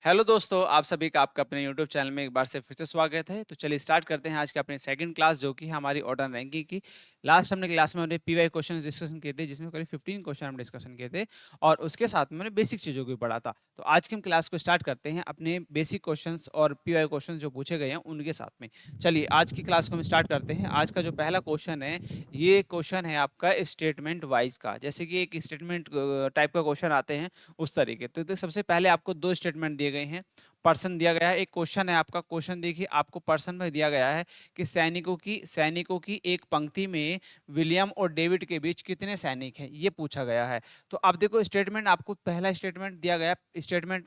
Hello दोस्तों, आप सभी का आपका अपने YouTube चैनल में एक बार से फिर से स्वागत है। तो चलिए स्टार्ट करते हैं आज की अपनी सेकंड क्लास, जो कि है हमारी ऑर्डर रैंकिंग की। लास्ट हमने क्लास में हमने पीवाई क्वेश्चन डिस्कशन किए थे, जिसमें करीब 15 क्वेश्चन हम डिस्कशन किए थे और उसके साथ में हमने बेसिक चीज़ों को भी पढ़ा था। तो आज की हम क्लास को स्टार्ट करते हैं अपने बेसिक क्वेश्चंस और पीवाई क्वेश्चन जो पूछे गए हैं उनके साथ में। चलिए आज की क्लास को हम स्टार्ट करते हैं। आज का जो पहला क्वेश्चन है, ये क्वेश्चन है आपका स्टेटमेंट वाइज का। जैसे कि एक स्टेटमेंट टाइप का क्वेश्चन आते हैं उस तरीके। तो सबसे पहले आपको दो स्टेटमेंट दिए गए हैं, पर्सन दिया गया है। एक क्वेश्चन है आपका, क्वेश्चन देखिए आपको पर्सन में दिया गया है कि सैनिकों की एक पंक्ति में विलियम और डेविड के बीच कितने सैनिक हैं, ये पूछा गया है। तो अब देखो स्टेटमेंट आपको पहला स्टेटमेंट दिया गया, स्टेटमेंट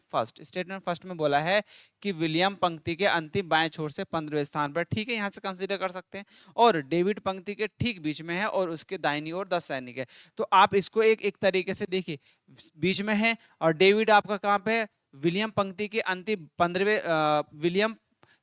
फर्स्ट में बोला है कि विलियम पंक्ति के अंतिम बाएं छोर से 15वें स्थान पर, ठीक है, यहां से कंसीडर कर सकते हैं। और डेविड पंक्ति के ठीक बीच में है और उसके दाहिनी ओर 10 सैनिक है। तो आप इसको एक तरीके से देखिए, बीच में है और डेविड आपका कहां पे है, विलियम पंक्ति के अंतिम 15वें,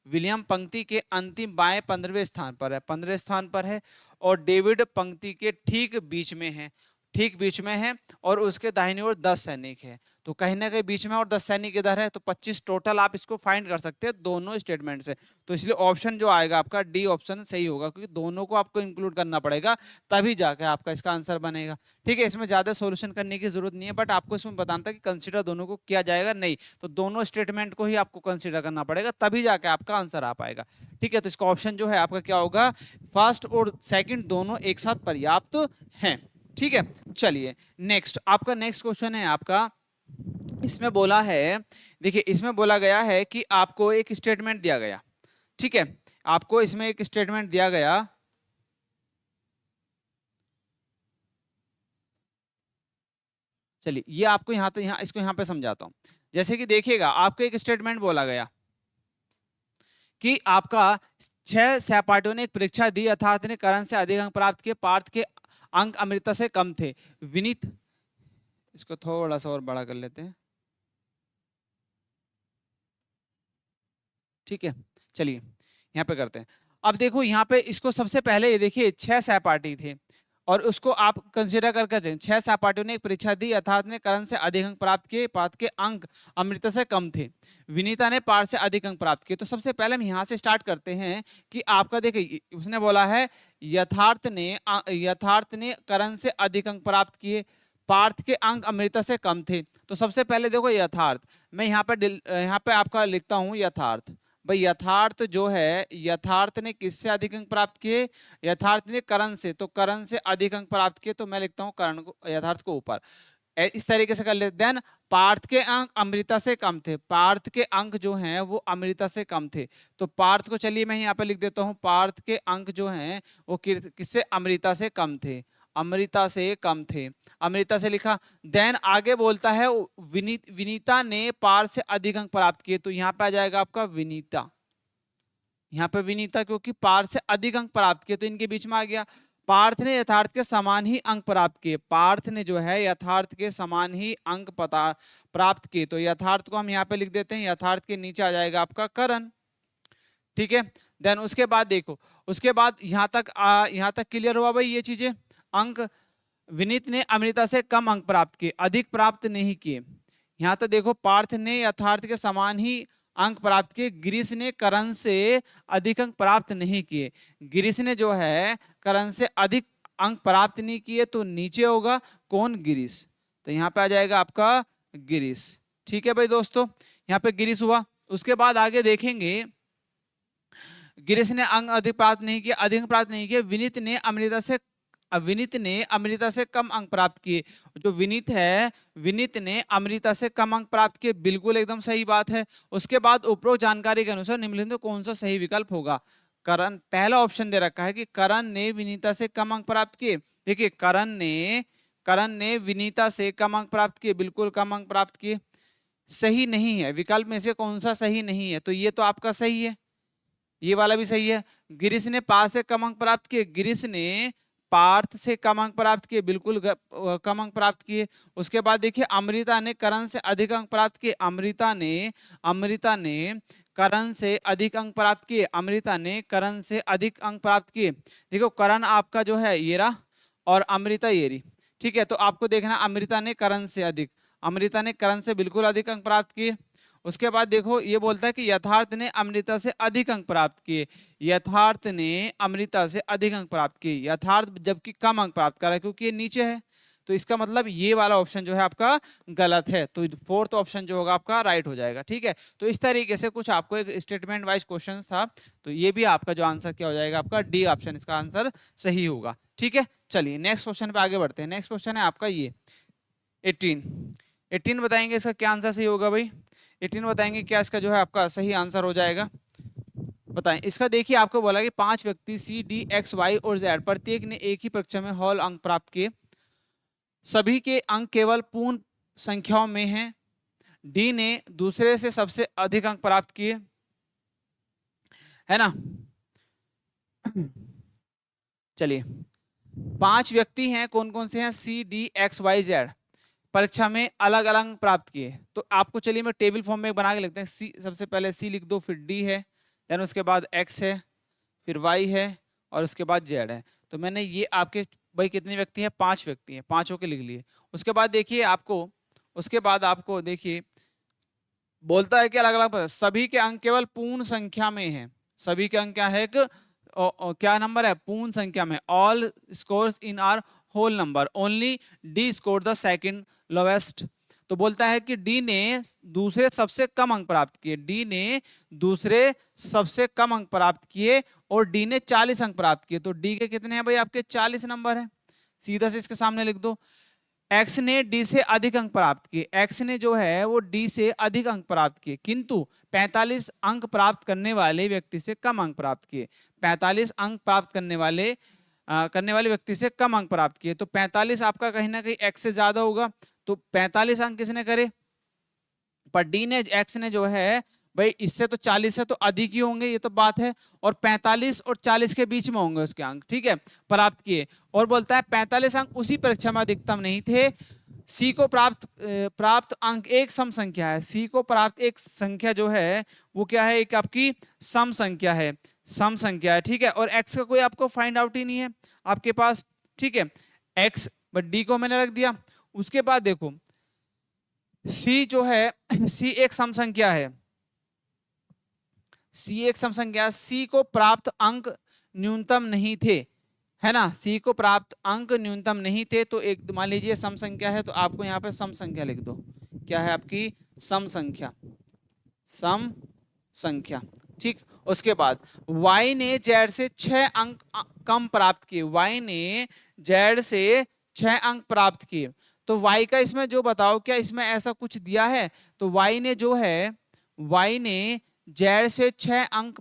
विलियम पंक्ति के अंतिम बाएं 15वें स्थान पर है, 15वें स्थान पर है। और डेविड पंक्ति के ठीक बीच में है, ठीक बीच में है और उसके दाहिनी ओर 10 सैनिक है। तो कहीं ना कहीं बीच में और 10 सैनिक इधर है, तो 25 टोटल आप इसको फाइंड कर सकते हैं दोनों स्टेटमेंट से। तो इसलिए ऑप्शन जो आएगा आपका डी ऑप्शन सही होगा, क्योंकि दोनों को आपको इंक्लूड करना पड़ेगा, तभी जाके आपका इसका आंसर बनेगा। ठीक है, इसमें ज्यादा सॉल्यूशन करने की जरूरत नहीं है, बट आपको इसमें बताना था कि कंसीडर दोनों को किया जाएगा, नहीं तो दोनों स्टेटमेंट को ही आपको कंसीडर करना पड़ेगा, तभी जाके आपका आंसर आ पाएगा। ठीक है, तो इसका ऑप्शन जो है आपका क्या होगा, फर्स्ट और सेकंड दोनों एक साथ पर्याप्त हैं। ठीक है, चलिए नेक्स्ट, आपका नेक्स्ट क्वेश्चन है आपका, इसमें बोला है, देखिए इसमें बोला गया है कि आपको एक स्टेटमेंट दिया गया। ठीक है, आपको इसमें एक स्टेटमेंट दिया गया। चलिए ये आपको यहां तो इसको यहां पे समझाता हूं। जैसे कि देखिएगा, आपको एक स्टेटमेंट बोला गया कि आपका 6 सहपाठियों ने एक परीक्षा दी, अर्थात ने करण से अधिक अंक प्राप्त किए, पार्थ के अंक अमृता से कम थे, विनीत, इसको थोड़ा सा और बड़ा कर लेते हैं। ठीक है, चलिए यहाँ पे करते हैं। अब देखो यहाँ पे इसको सबसे पहले ये देखिए 6 सहपाठी थे और उसको आप कंसिडर करके दें, 6 सहपाठियों ने एक परीक्षा दी, अर्थात ने करण से अधिक अंक प्राप्त किए, पार्थ के अंक अमृता से कम थे, विनीता ने पार्थ से अधिक अंक प्राप्त किए। तो सबसे पहले हम यहाँ से स्टार्ट करते हैं कि आपका देखिए उसने बोला है यथार्थ ने करण से अधिक अंक प्राप्त किए, पार्थ के अंक अमृता से कम थे। तो सबसे पहले देखो यथार्थ, मैं यहाँ पे आपका लिखता हूँ यथार्थ। भाई यथार्थ जो है, यथार्थ ने किससे अधिक अंक प्राप्त किए, यथार्थ ने करण से, तो करण से अधिक अंक प्राप्त किए, तो मैं लिखता हूँ करण को, यथार्थ को ऊपर। इस तरीके से कर लेते। देन पार्थ के अंक अमृता से कम थे, पार्थ के अंक जो हैं वो अमृता से कम थे। तो पार्थ को चलिए मैं यहाँ पे लिख देता हूँ, पार्थ के अंक जो हैं वो किससे, अमृता से कम थे, अमृता से कम थे, अमृता से लिखा। देन आगे बोलता है विनीता ने पार्थ से अधिक अंक प्राप्त किए, तो यहाँ पे आ जाएगा आपका विनीता, यहाँ पे विनीता, क्योंकि पार्थ से अधिक अंक प्राप्त किए तो इनके बीच में आ गया। पार्थ ने यथार्थ के समान ही अंक प्राप्त किए, पार्थ ने जो है यथार्थ के समान ही अंक प्राप्त किए, तो यथार्थ को हम यहाँ पे लिख देते हैं, यथार्थ के नीचे आ जाएगा आपका करण। ठीक है, देन उसके बाद देखो, उसके बाद यहाँ तक क्लियर हुआ भाई ये चीजें। अंक, विनीत ने अमृता से कम अंक प्राप्त किए, अधिक प्राप्त नहीं किए। यहाँ तक देखो, पार्थ ने यथार्थ के समान ही अंक प्राप्त किए, गिरीश ने करण से अधिक अंक प्राप्त नहीं किए, गिरीश ने जो है करण से अधिक अंक प्राप्त नहीं किए, तो नीचे होगा कौन, गिरीश, तो यहाँ पे आ जाएगा आपका गिरीश। ठीक है भाई दोस्तों, यहाँ पे गिरीश हुआ। उसके बाद आगे देखेंगे, गिरीश ने अंक अधिक प्राप्त नहीं किए, अधिक प्राप्त नहीं किए, विनीत ने अमृता से कम अंक प्राप्त किए। जो विनीत है, विनीत ने अमृता से कम अंक प्राप्त किए, बिल्कुल एकदम सही बात है। उसके बाद उपरोक्त जानकारी के अनुसार निम्नलिखित में कौन सा सही विकल्प होगा। करण, पहला ऑप्शन दे रखा है कि करण ने विनीता से कम अंक प्राप्त किए। देखिए करण ने विनीता से कम अंक प्राप्त किए, बिल्कुल कम अंक प्राप्त किए, सही नहीं है। विकल्प में से कौन सा सही नहीं है, तो ये तो आपका सही है, ये वाला भी सही है। गिरीश ने पार्थ से कम अंक प्राप्त किए, गिरीश ने पार्थ से कम अंक प्राप्त किए, बिल्कुल कम अंक प्राप्त किए। उसके बाद देखिए, अमृता ने करण से अधिक अंक प्राप्त किए, अमृता ने करण से अधिक अंक प्राप्त किए, अमृता ने करण से अधिक अंक प्राप्त किए। देखो करण आपका जो है ये रहा और अमृता ये रही। ठीक है, तो आपको देखना अमृता ने करण से बिल्कुल अधिक अंक प्राप्त किए। उसके बाद देखो ये बोलता है कि यथार्थ ने अमृता से अधिक अंक प्राप्त किए, यथार्थ ने अमृता से अधिक अंक प्राप्त किए, यथार्थ जबकि कम अंक प्राप्त करा क्योंकि ये नीचे है, तो इसका मतलब ये वाला ऑप्शन जो है आपका गलत है, तो फोर्थ ऑप्शन जो होगा आपका राइट हो जाएगा। ठीक है, तो इस तरीके से कुछ आपको एक स्टेटमेंट वाइज क्वेश्चन था, तो ये भी आपका जो आंसर क्या हो जाएगा आपका डी ऑप्शन इसका आंसर सही होगा। ठीक है, चलिए नेक्स्ट क्वेश्चन पे आगे बढ़ते हैं। नेक्स्ट क्वेश्चन है आपका ये 18 बताएंगे इसका क्या आंसर सही होगा भाई, 18 बताएंगे क्या इसका जो है आपका सही आंसर हो जाएगा, बताएं इसका। देखिए आपको बोला कि 5 व्यक्ति सी डी एक्स वाई और जेड प्रत्येक ने एक ही परीक्षा में हॉल अंक प्राप्त किए, सभी के अंक केवल पूर्ण संख्याओं में हैं, डी ने दूसरे से सबसे अधिक अंक प्राप्त किए, है ना। चलिए 5 व्यक्ति हैं, कौन कौन से हैं, C D X Y Z, परीक्षा में अलग अलग अंक प्राप्त किए। तो आपको चलिए मैं टेबल फॉर्म में बना के लिखते हैं, सी सबसे पहले सी लिख दो, फिर डी है, देन उसके बाद एक्स है, फिर वाई है और उसके बाद जेड है। तो मैंने ये आपके भाई कितने व्यक्ति हैं, 5 व्यक्ति हैं, पांचों के लिख लिए। उसके बाद देखिए आपको, उसके बाद आपको देखिए बोलता है कि अलग अलग सभी के अंक केवल पूर्ण संख्या में हैं, सभी के अंक क्या है, क्या नंबर है, पूर्ण संख्या में, all scores in are whole number, only D score the second lowest. तो बोलता है कि डी ने दूसरे सबसे कम अंक प्राप्त किए, डी ने दूसरे सबसे कम अंक प्राप्त किए और डी ने 40 अंक प्राप्त किए। तो डी के कितने हैं भाई आपके 40 नंबर है, सीधा से इसके सामने लिख दो। एक्स ने डी से अधिक अंक प्राप्त किए, एक्स ने जो है वो डी से अधिक अंक प्राप्त किए, किंतु 45 अंक प्राप्त करने वाले व्यक्ति से कम अंक प्राप्त किए, 45 अंक प्राप्त करने वाले व्यक्ति से कम अंक प्राप्त किए। तो 45 आपका कहीं ना कहीं एक्स से ज्यादा होगा, तो 45 अंक किसने करे, पर डी ने, एक्स ने जो है भाई इससे तो 40 से तो अधिक ही होंगे, ये तो बात है, और 45 और 40 के बीच में होंगे उसके अंक, ठीक है, प्राप्त किए। और बोलता है 45 अंक उसी परीक्षा में अधिकतम नहीं थे, सी को प्राप्त अंक एक सम संख्या है, सी को प्राप्त एक संख्या जो है वो क्या है, एक आपकी सम संख्या है, सम संख्या है, ठीक है, और एक्स का कोई आपको फाइंड आउट ही नहीं है आपके पास, ठीक है, एक्स बट डी को मैंने रख दिया। उसके बाद देखो सी जो है, सी एक सम संख्या है, सी एक सम संख्या, सी को प्राप्त अंक न्यूनतम नहीं थे, है ना, सी को प्राप्त अंक न्यूनतम नहीं थे, तो एक मान लीजिए सम संख्या है, तो आपको यहाँ पे सम संख्या लिख दो, क्या है आपकी सम संख्या, सम संख्या, ठीक। उसके बाद y ने z से 6 अंक कम प्राप्त किए, y ने z से 6 अंक प्राप्त किए। तो y का इसमें जो बताओ, क्या इसमें ऐसा कुछ दिया है, तो y ने जो है, y ने z से 6 अंक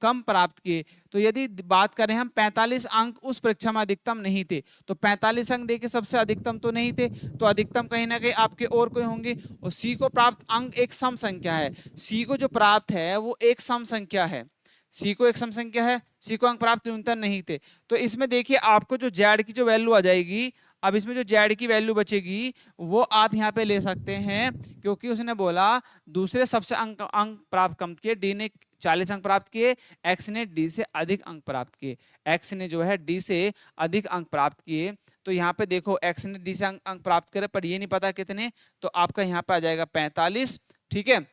कम प्राप्त किए। तो यदि बात करें हम 45 अंक उस परीक्षा में अधिकतम नहीं थे, तो 45 अंक देखिए सबसे अधिकतम तो नहीं थे, तो अधिकतम कहीं ना कहीं आपके और कोई होंगे। और सी को प्राप्त अंक एक सम संख्या है, सी को जो प्राप्त है वो एक सम संख्या है, सी को एक सम संख्या है, सी को अंक प्राप्त न्यूनतम नहीं थे। तो इसमें देखिए आपको जो जेड की जो वैल्यू आ जाएगी, अब इसमें जो जेड की वैल्यू बचेगी वो आप यहाँ पे ले सकते हैं, क्योंकि उसने बोला दूसरे सबसे अंक प्राप्त कम किए, डी ने 40 अंक प्राप्त किए, एक्स ने डी से अधिक अंक प्राप्त किए, एक्स ने जो है डी से अधिक अंक प्राप्त किए। तो यहाँ पे देखो एक्स ने डी से अंक प्राप्त करे, पर ये नहीं पता कितने, तो आपका यहाँ पे आ जाएगा 45, ठीक है,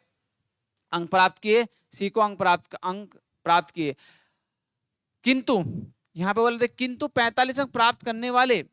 अंक प्राप्त किए, सी को अंक प्राप्त किए, किंतु यहाँ पे बोलते किंतु 45 अंक प्राप्त करने वाले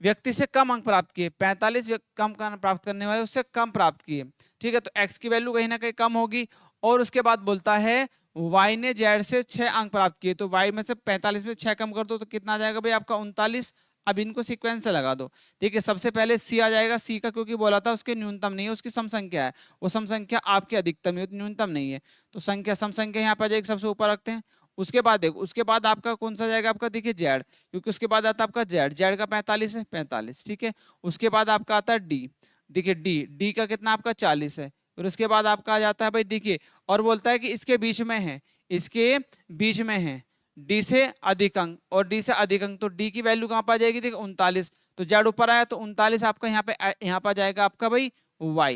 व्यक्ति से कम अंक प्राप्त किए, 45 कम प्राप्त करने वाले उससे कम प्राप्त किए, ठीक है, तो x की वैल्यू कहीं ना कहीं कम होगी। और उसके बाद बोलता है y ने z से 6 अंक प्राप्त किए, तो y में से 45 में 6 कम कर दो तो कितना आ जाएगा भाई आपका 39। अब इनको सीक्वेंस से लगा दो, देखिए सबसे पहले c आ जाएगा, c का क्योंकि बोला था उसके न्यूनतम नहीं है, उसकी सम संख्या है, वो सम संख्या आपकी अधिकतम है, न्यूनतम नहीं है, तो संख्या सम संख्या यहाँ पर जाएगी, सबसे ऊपर रखते हैं। उसके बाद देखो, उसके बाद आपका कौन सा जाएगा आपका, देखिए जेड, क्योंकि उसके बाद आता है आपका जेड, जेड का 45 है, 45, ठीक है। उसके बाद आपका आता है डी, देखिए डी, डी का कितना आपका 40 है। फिर उसके बाद आपका आ जाता है भाई देखिए, और बोलता है कि इसके बीच में है, इसके बीच में है डी से अधिक अंक और डी से अधिक अंक, तो डी की वैल्यू कहाँ पर आ जाएगी, देखिए 39, तो जेड ऊपर आया तो 39 आपका यहाँ पे आ जाएगा आपका भाई वाई,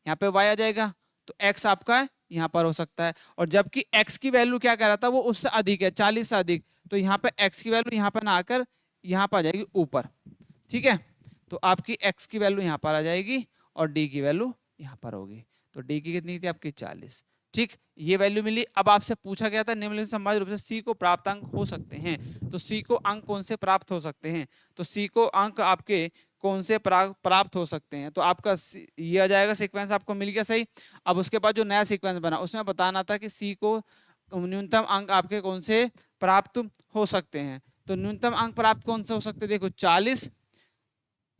यहाँ पे वाई आ जाएगा, तो एक्स आपका यहाँ पर हो सकता है। और जबकि x की वैल्यू क्या कह रहा था, वो उससे अधिक है, 40 से अधिक, तो यहाँ पे x की वैल्यू यहाँ पर ना आकर यहाँ पर आ जाएगी ऊपर, ठीक है, तो आपकी x की वैल्यू यहाँ पर आ जाएगी और d की वैल्यू यहाँ पर होगी। तो डी की कितनी थी आपकी 40। ठीक, ये वैल्यू मिली। अब आपसे पूछा गया था निम्नलिखित संभावित रूप से सी को प्राप्त अंक हो सकते हैं, तो सी को अंक कौन से प्राप्त हो सकते हैं, तो सी को अंक आपके कौन से प्राप्त हो सकते हैं, तो आपका ये आ जाएगा सीक्वेंस आपको मिल गया सही। अब उसके बाद जो नया सीक्वेंस बना उसमें बताना था कि सी को न्यूनतम अंक आपके कौन से प्राप्त हो सकते हैं, तो न्यूनतम अंक प्राप्त कौन से हो सकते हैं, देखो 40,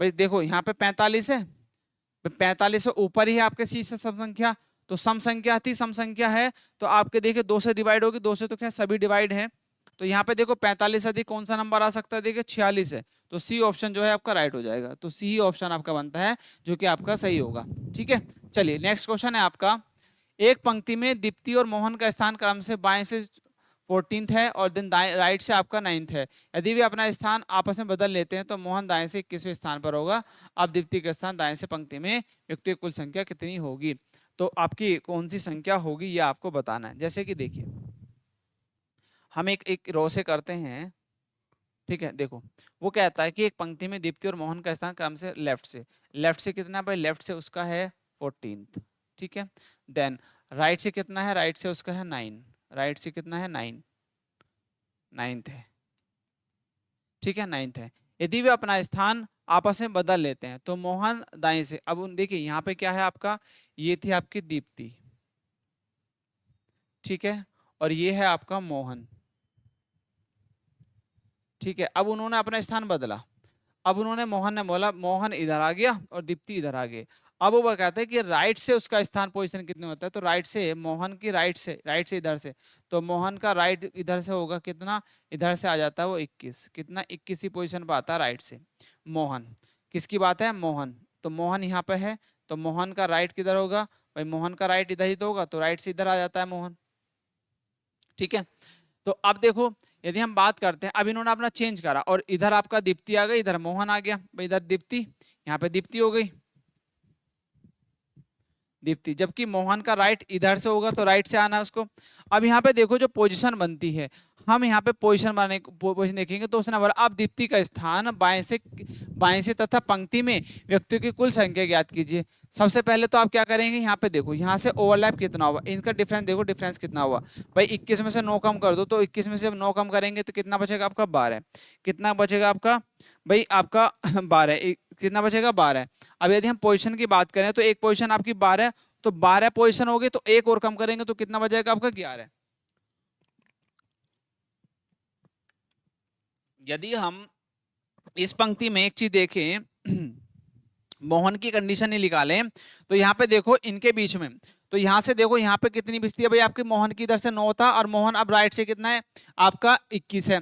भाई देखो यहाँ पे 45 है, 45 से ऊपर ही है आपके सी से सम संख्या, तो सम संख्या थी, सम संख्या है, तो आपके देखिए 2 से डिवाइड होगी, 2 से तो खैर सभी डिवाइड है, तो यहाँ पे देखो 45 अधिक कौन सा नंबर आ सकता है, देखिए 46 है, तो सी ऑप्शन जो है आपका राइट हो जाएगा, तो सी ऑप्शन आपका बनता है जो कि आपका सही होगा। ठीक है, चलिए नेक्स्ट क्वेश्चन है आपका, एक पंक्ति में दीप्ति और मोहन का स्थान क्रम से बाएं से 14th है और देन राइट से आपका 9th है। यदि वे अपना स्थान आपस में बदल लेते हैं तो मोहन दाएं से 21वें स्थान पर होगा। अब दीप्ति का स्थान दाएं से पंक्ति में व्यक्तियों की कुल संख्या कितनी होगी, तो आपकी कौन सी संख्या होगी ये आपको बताना है। जैसे कि देखिए हम एक रो से करते हैं, ठीक है, देखो वो कहता है कि एक पंक्ति में दीप्ति और मोहन का स्थान क्रम से लेफ्ट से कितना भाई, लेफ्ट से उसका है 14th, ठीक है, देन राइट से कितना है, राइट से उसका है 9, राइट से कितना है 9th है, ठीक है 9th है। यदि वे अपना स्थान आपस में बदल लेते हैं तो मोहन दाएं से, अब देखिए यहाँ पे क्या है आपका, ये थी आपकी दीप्ति, ठीक है, और ये है आपका मोहन, ठीक है, अब उन्होंने अपना स्थान बदला, अब उन्होंने मोहन ने बोला मोहन इधर आ गया और दीप्ति इधर आ गए। अब वो कहते हैं कि राइट से उसका स्थान पोजीशन कितने होता है, तो राइट से मोहन की राइट से इधर से, तो मोहन का राइट इधर से होगा कितना, इधर से आ जाता है वो 21, कितना 21 ही पोजीशन पर आता है राइट से। मोहन किसकी बात है, मोहन, तो मोहन यहाँ पे है, तो मोहन का राइट किधर होगा भाई, मोहन का राइट इधर ही तो होगा, तो राइट से इधर आ जाता है मोहन। ठीक है, तो अब देखो यदि हम बात करते हैं, अब इन्होंने अपना चेंज करा और इधर आपका दीप्ति आ गई, इधर मोहन आ गया, भाई इधर दीप्ति, यहाँ पे दीप्ति हो गई दीप्ति, जबकि मोहन का राइट इधर से होगा तो राइट से आना है उसको। अब यहाँ पे देखो जो पोजीशन बनती है, हम यहाँ पे पोजीशन देखेंगे तो उसने बोला अब दीप्ति का स्थान बाएं से तथा पंक्ति में व्यक्तियों की कुल संख्या ज्ञात कीजिए। सबसे पहले तो आप क्या करेंगे, यहाँ पे देखो यहाँ से ओवरलैप कितना हुआ, इनका डिफरेंस देखो, डिफरेंस कितना हुआ भाई, 21 में से 9 कम कर दो, तो 21 में से 9 कम करेंगे तो कितना बचेगा आपका 12, कितना बचेगा आपका भाई आपका 12, कितना बचेगा 12। अब यदि हम पोजीशन की बात करें तो एक पोजीशन आपकी 12, तो 12 पोजीशन हो गई, तो एक और कम करेंगे तो कितना बचेगा आपका 11। यदि हम इस पंक्ति में एक चीज देखें मोहन की कंडीशन ही निकालें, तो यहाँ पे देखो इनके बीच में, तो यहाँ से देखो यहाँ पे कितनी बचती है भाई आपकी, मोहन की इधर से 9 था और मोहन अब राइट से कितना है आपका 21 है,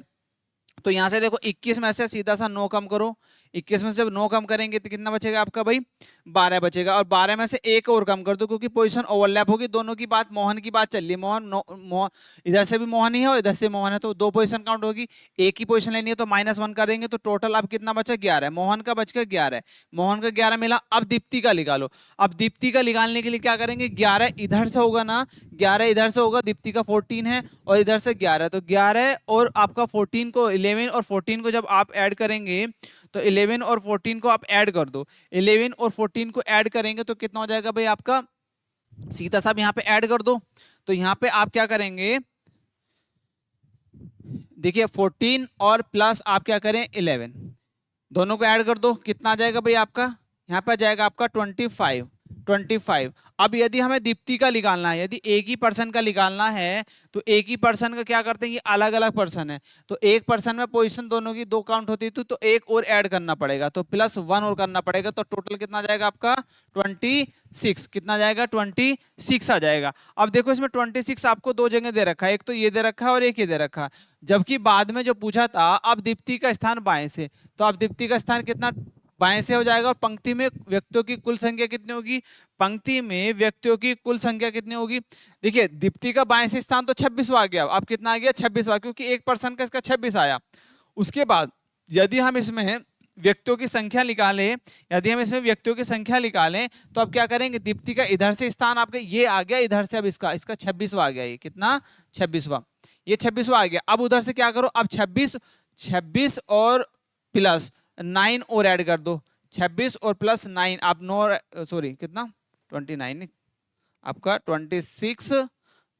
तो यहाँ से देखो 21 में से सीधा सा 9 कम करो, 21 में से 9 कम करेंगे तो कितना बचेगा आपका भाई 12 बचेगा, और 12 में से एक और कम कर दो क्योंकि पोजीशन ओवरलैप होगी, दोनों की बात मोहन की बात चल रही है, मोहन इधर से भी मोहन ही है और इधर से मोहन है, तो दो पोजीशन काउंट होगी, एक ही पोजीशन लेनी है तो -1 कर देंगे, तो टोटल अब कितना बचा 11, मोहन का बच गया 11, मोहन का 11 मिला। अब दीप्ति का निकालो, अब दीप्ति का निकालने के लिए क्या करेंगे, 11 इधर से होगा ना, 11 इधर से होगा, दीप्ति का 14 है और इधर से 11, तो 11 और आपका 14 को 11 और 14 को जब आप ऐड करेंगे तो 11 और 14 को आप ऐड कर दो, 11 और 14 को ऐड करेंगे तो कितना हो जाएगा भाई आपका, सीधा सा यहाँ पे ऐड कर दो, तो यहाँ पे आप क्या करेंगे देखिए 14 और प्लस आप क्या करें 11, दोनों को ऐड कर दो, कितना आ जाएगा भाई आपका, यहाँ पे आ जाएगा आपका 25। अब यदि हमें दीप्ति का निकालना है, यदि एक ही पर्सन का निकालना है तो एक ही पर्सन का क्या करते हैं, ये अलग अलग पर्सन है, तो एक पर्सन में पोजीशन दोनों की 2 काउंट होती थी, तो एक और ऐड करना पड़ेगा, तो +1 और करना पड़ेगा, तो टोटल कितना आ जाएगा आपका 26, कितना जाएगा 26 आ जाएगा। अब देखो इसमें 26 आपको 2 जगह दे रखा है, एक तो ये दे रखा है और एक ये दे रखा है, जबकि बाद में जो पूछा था अब दीप्ति का स्थान बाएं से, तो अब दीप्ति का स्थान कितना बाएं से हो जाएगा, और पंक्ति में व्यक्तियों की कुल संख्या कितनी होगी, पंक्ति में व्यक्तियों की कुल संख्या कितनी होगी, देखिए दीप्ति का बाएं से स्थान तो 26वां आ गया, अब कितना आ गया 26वां, क्योंकि एक पर्सन का इसका 26 आया। उसके बाद यदि हम इसमें व्यक्तियों की संख्या निकालें, तो अब क्या करेंगे, दीप्ति का इधर से स्थान आपके ये आ गया, इधर से अब इसका 26वां आ गया, ये कितना 26वां, ये 26वां आ गया। अब उधर से क्या करो, अब 26 और प्लस 9 और ऐड कर दो, 26 और प्लस 9 आप 9 सॉरी कितना 29 आपका 26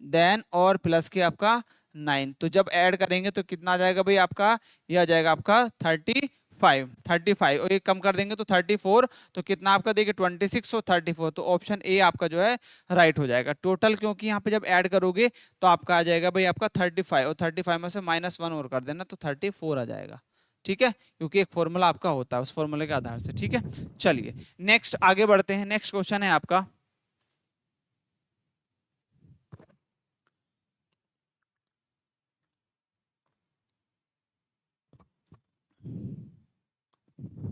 देन और प्लस के आपका 9, तो जब ऐड करेंगे तो कितना आ जाएगा भाई आपका, ये आ जाएगा आपका 35 और ये कम कर देंगे तो 34, तो कितना आपका देखिए 26 और 34, तो ऑप्शन ए आपका जो है राइट हो जाएगा। टोटल क्योंकि यहाँ पे जब ऐड करोगे तो आपका आ जाएगा भाई आपका 35 और 35 में से -1 और कर देना तो 34 आ जाएगा। ठीक है, क्योंकि एक फॉर्मूला आपका होता है उस फॉर्मूले के आधार से। ठीक है, चलिए नेक्स्ट आगे बढ़ते हैं। नेक्स्ट क्वेश्चन है आपका,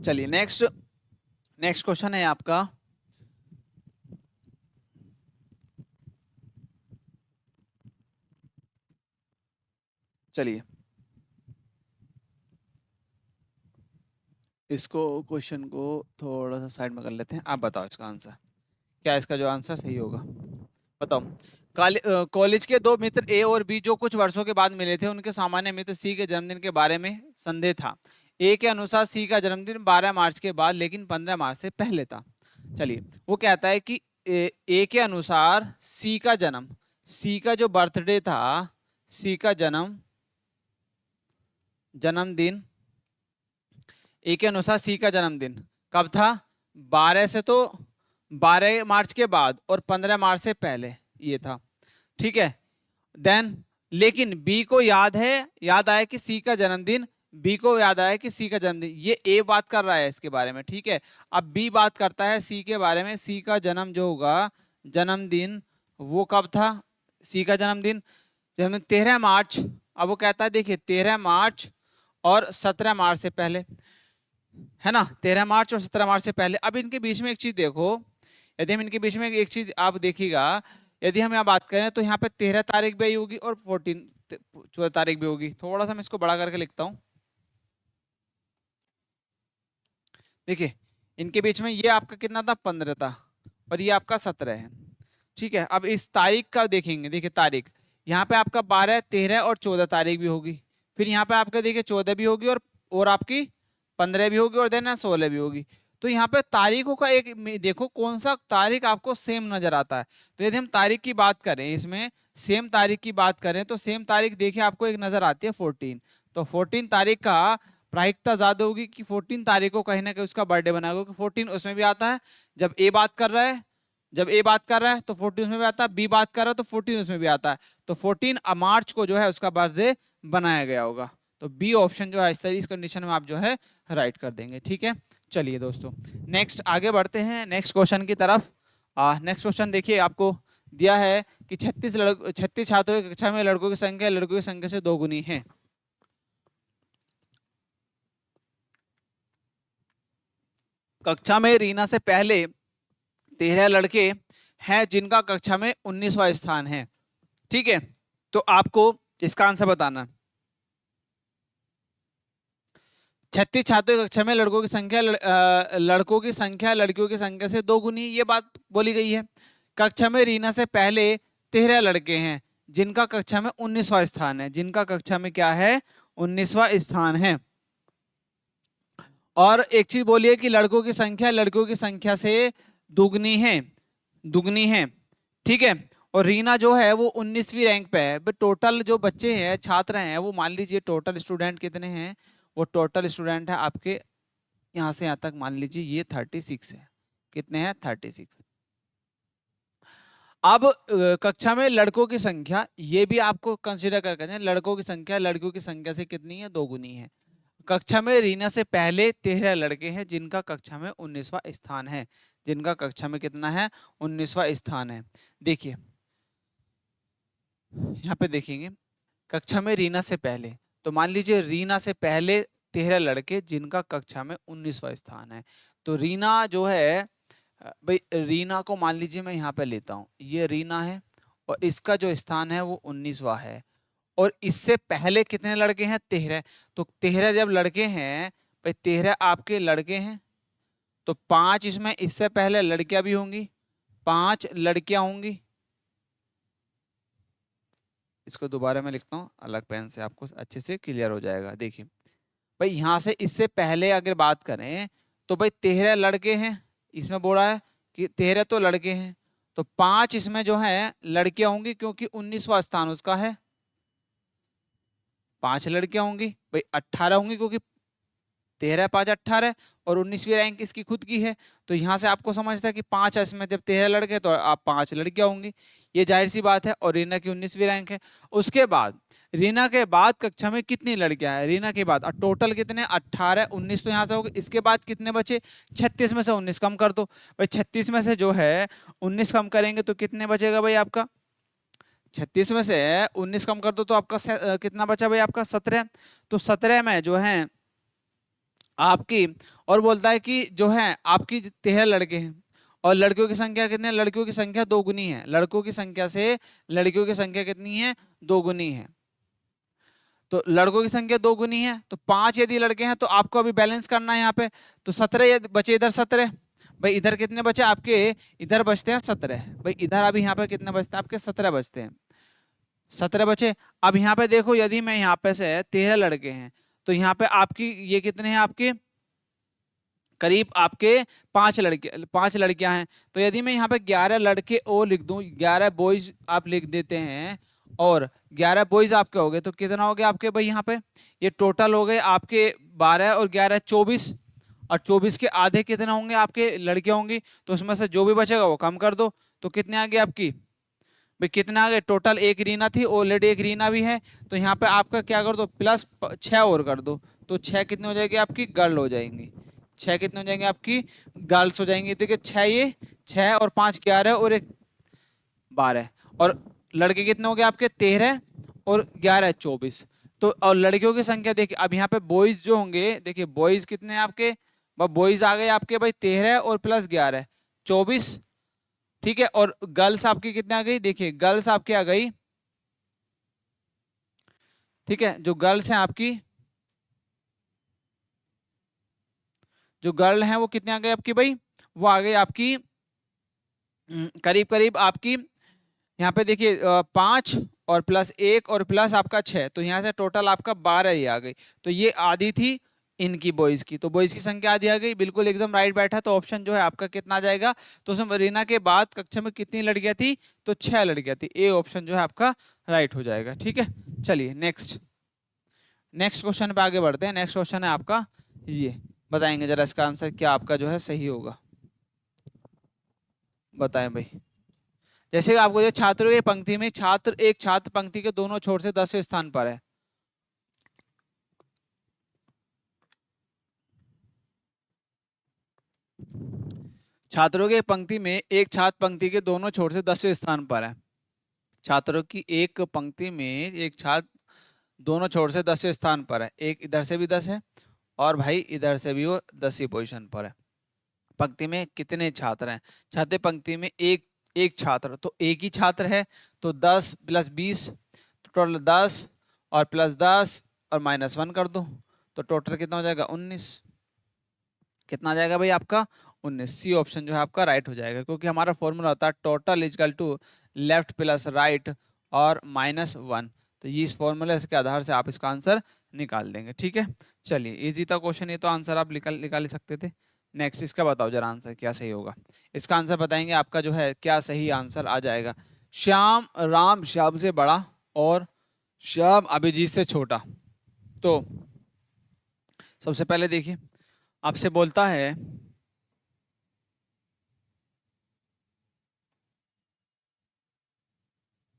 चलिए नेक्स्ट क्वेश्चन है आपका, चलिए इसको क्वेश्चन को थोड़ा सा साइड में कर लेते हैं। आप बताओ इसका आंसर क्या, इसका जो आंसर सही होगा बताओ। कॉलेज के दो मित्र ए और बी जो कुछ वर्षों के बाद मिले थे, उनके सामान्य मित्र सी के जन्मदिन के बारे में संदेह था। ए के अनुसार सी का जन्मदिन 12 मार्च के बाद लेकिन 15 मार्च से पहले था। चलिए वो कहता है कि ए के अनुसार सी का जो बर्थडे था, सी का जन्मदिन, ए के अनुसार सी का जन्मदिन कब था, 12 से तो 12 मार्च के बाद और 15 मार्च से पहले ये था। ठीक है, देन लेकिन बी को याद आया कि सी का जन्मदिन, बी को याद आया कि सी का जन्मदिन, ये ए बात कर रहा है इसके बारे में। ठीक है, अब बी बात करता है सी के बारे में, सी का जन्म जो होगा जन्मदिन वो कब था, सी का जन्मदिन 13 मार्च। अब वो कहता है देखिए 13 मार्च और 17 मार्च से पहले, है ना, 13 मार्च और 17 मार्च से पहले। अब इनके बीच में एक चीज देखो, यदि हम इनके बीच में एक चीज आप देखिएगा, यदि हम यहाँ बात करें तो यहाँ पे 13 तारीख भी होगी और 14 तारीख भी होगी। थोड़ा सा मैं इसको बड़ा करके लिखता हूँ। देखिए इनके बीच में ये आपका कितना था, 15 था और ये आपका 17 है। ठीक है, अब इस तारीख का देखेंगे, देखिए तारीख यहाँ पे आपका 12, 13 और 14 तारीख भी होगी, फिर यहाँ पे आपका देखिए 14 भी होगी और आपकी 15 भी होगी और देना 16 भी होगी। तो यहाँ पे तारीखों का एक देखो कौन सा तारीख आपको सेम नजर आता है। तो यदि हम तारीख की बात करें, इसमें सेम तारीख की बात करें तो सेम तारीख देखिए आपको एक नजर आती है 14, तो 14 तारीख का प्रायिकता ज्यादा होगी कि 14 तारीख को कहीं ना कहीं उसका बर्थडे बनाएगा, क्योंकि 14 उसमें भी आता है। जब ए बात कर रहा है तो 14 उसमें भी आता है, बी बात कर रहा है तो 14 उसमें भी आता है, तो 14 मार्च को जो है उसका बर्थडे बनाया गया होगा। तो बी ऑप्शन जो है इस कंडीशन में आप जो है राइट कर देंगे। ठीक है, चलिए दोस्तों नेक्स्ट आगे बढ़ते हैं नेक्स्ट क्वेश्चन की तरफ। नेक्स्ट क्वेश्चन देखिए आपको दिया है कि 36 छात्रों की कक्षा में लड़कों की संख्या लड़कों की संख्या से 2 गुनी है। कक्षा में रीना से पहले 13 लड़के हैं जिनका कक्षा में 19वां स्थान है। ठीक है, तो आपको इसका आंसर बताना। 36 छात्रों की कक्षा में लड़कों की संख्या लड़कों की संख्या लड़कियों की संख्या से 2 गुनी, ये बात बोली गई है। कक्षा में रीना से पहले 13 लड़के हैं जिनका कक्षा में 19वां स्थान है, जिनका कक्षा में क्या है 19वां स्थान है। और एक चीज बोलिए कि लड़कों की संख्या लड़कियों की संख्या से दुगनी है। ठीक है, और रीना जो है वो 19वीं रैंक पे है। बट टोटल जो बच्चे हैं छात्र हैं वो मान लीजिए टोटल स्टूडेंट कितने हैं, वो टोटल स्टूडेंट है आपके यहाँ से यहाँ तक मान लीजिए ये 36 है। कितने हैं 36। अब कक्षा में लड़कों की संख्या ये भी आपको कंसीडर करके लड़कों की संख्या लड़कियों की संख्या से कितनी है 2 गुनी है। कक्षा में रीना से पहले 13 लड़के हैं जिनका कक्षा में 19वां स्थान है, जिनका कक्षा में कितना है 19वां स्थान है। देखिए यहाँ पे देखेंगे कक्षा में रीना से पहले, तो मान लीजिए रीना से पहले 13 लड़के जिनका कक्षा में 19वां स्थान है। तो रीना जो है भाई रीना को मान लीजिए मैं यहाँ पे लेता हूँ, ये रीना है और इसका जो स्थान है वो 19वां है और इससे पहले कितने लड़के हैं 13। तो 13 जब लड़के हैं भाई 13 आपके लड़के हैं तो 5 इसमें इससे पहले लड़कियां भी होंगी, 5 लड़कियां होंगी। इसको दोबारा मैं लिखता हूँ अलग पेन से, आपको अच्छे से क्लियर हो जाएगा। देखिए भाई यहाँ से इससे पहले अगर बात करें तो भाई 13 लड़के हैं, इसमें बोला है कि 13 तो लड़के हैं, तो 5 इसमें जो है लड़कियां होंगी, क्योंकि 19वां स्थान उसका है। 5 लड़कियां होंगी भाई, 18 होंगी क्योंकि 13 5 18, और 19वीं रैंक इसकी खुद की है। तो यहां से आपको समझता है कि 5 इसमें जब 13 लड़के तो आप 5 लड़कियां होंगी, ये जाहिर सी बात है। और रीना की 19वीं रैंक है। उसके बाद रीना के बाद कक्षा में कितनी लड़कियां हैं, रीना के बाद टोटल कितने, 18 19 तो यहाँ से हो गए। इसके बाद कितने बचे, 36 में से 19 कम कर दो भाई। 36 में से जो है 19 कम करेंगे तो कितने बचेगा भाई आपका, 36 में से 19 कम कर दो तो आपका कितना बचा भाई आपका 17। तो 17 में जो है आपकी, और बोलता है कि जो है आपकी 13 लड़के हैं, और लड़कियों की संख्या कितनी है, लड़कियों की संख्या 2 गुनी है। लड़कों की संख्या से लड़कियों की संख्या कितनी है, 2 गुनी है। तो लड़कों की संख्या 2 गुनी है, तो 5 यदि लड़के हैं तो आपको अभी बैलेंस करना है यहाँ पे। तो 17 बचे, इधर 17 भाई, इधर कितने बचे आपके, इधर बचते हैं 17 भाई। इधर अभी यहाँ पे कितने बचते हैं आपके, 17 बचते हैं, 17 बचे। अब यहाँ पे देखो, यदि मैं यहाँ पे से 13 लड़के हैं तो यहाँ पे आपकी ये कितने हैं आपके, करीब आपके 5 लड़कियां हैं। तो यदि मैं यहाँ पे 11 लड़के और लिख दूं, 11 बॉयज आप लिख देते हैं, और 11 बॉयज आपके हो गए, तो कितना हो गया आपके भाई यहाँ पे, ये टोटल हो गए आपके 12 और 11 24, और 24 के आधे कितने होंगे आपके लड़कियां होंगी। तो उसमें से जो भी बचेगा वो कम कर दो, तो कितने आ गए आपकी भाई, कितना आ गए, टोटल एक रीना थी, ऑलरेडी एक रीना भी है। तो यहाँ पे आपका क्या कर दो, प्लस 6 और कर दो, तो 6 कितने हो जाएगी आपकी, गर्ल हो जाएंगी। 6 कितने हो जाएंगे आपकी, गर्ल्स हो जाएंगी। देखिए 6 ये 6 और 5 11 और 1 12, और लड़के कितने हो गए आपके 13 और 11 24। तो और लड़कियों की संख्या देखिए, अब यहाँ पे बॉयज जो होंगे, देखिए बॉयज कितने हैं आपके, बॉयज आ गए आपके भाई 13 और प्लस 11 24, ठीक है। और गर्ल्स आपकी कितने आ गई, देखिए गर्ल्स आपकी आ गई, ठीक है। जो गर्ल्स हैं आपकी, जो गर्ल हैं वो कितने आ गए आपकी भाई, वो आ गई आपकी करीब करीब आपकी, यहाँ पे देखिए 5 और प्लस 1 और प्लस आपका 6, तो यहाँ से टोटल आपका 12 ही आ गई। तो ये आधी थी इनकी बॉयज की, तो बॉयज की संख्या आधी आ गई, बिल्कुल एकदम राइट बैठा। तो ऑप्शन जो है आपका कितना आ जाएगा, तो उसमें रीना के बाद कक्षा में कितनी लड़कियां थी, तो 6 लड़कियां थी। ए ऑप्शन जो है आपका राइट हो जाएगा, ठीक है। चलिए नेक्स्ट, नेक्स्ट क्वेश्चन पे आगे बढ़ते हैं। नेक्स्ट क्वेश्चन है आपका ये, बताएंगे जरा इसका आंसर क्या आपका जो है सही होगा, बताएं भाई। जैसे आपको ये छात्रों की पंक्ति में, एक छात्र पंक्ति के दोनों छोर से 10वें स्थान पर है। छात्रों की पंक्ति में एक छात्र पंक्ति के दोनों छोर से 10वें स्थान पर है। छात्रों की एक पंक्ति में एक छात्र दोनों छोर से 10वें स्थान पर है, एक इधर से भी 10 है और भाई इधर से भी वो 10वीं पोजीशन पर है। पंक्ति में कितने छात्र हैं, छात्र पंक्ति में एक छात्र, तो एक ही छात्र है, तो 10 प्लस 20, तो टोटल 10 और प्लस 10 और -1 कर दो, तो टोटल कितना हो जाएगा 19। कितना आ जाएगा भाई आपका 19। सी ऑप्शन जो है आपका राइट हो जाएगा, क्योंकि हमारा फॉर्मूला होता है total is equal to left plus right और -1। तो ये इस फॉर्मूले के आधार से आप इसका आंसर निकाल देंगे, ठीक है। चलिए इजी था क्वेश्चन, ये तो आंसर आप निकाल ही सकते थे। नेक्स्ट इसका बताओ जरा आंसर क्या सही होगा। इसका आंसर बताएंगे आपका जो है क्या सही आंसर आ जाएगा। राम श्याम से बड़ा और श्याम अभिजीत से छोटा। तो सबसे पहले देखिए, आपसे बोलता है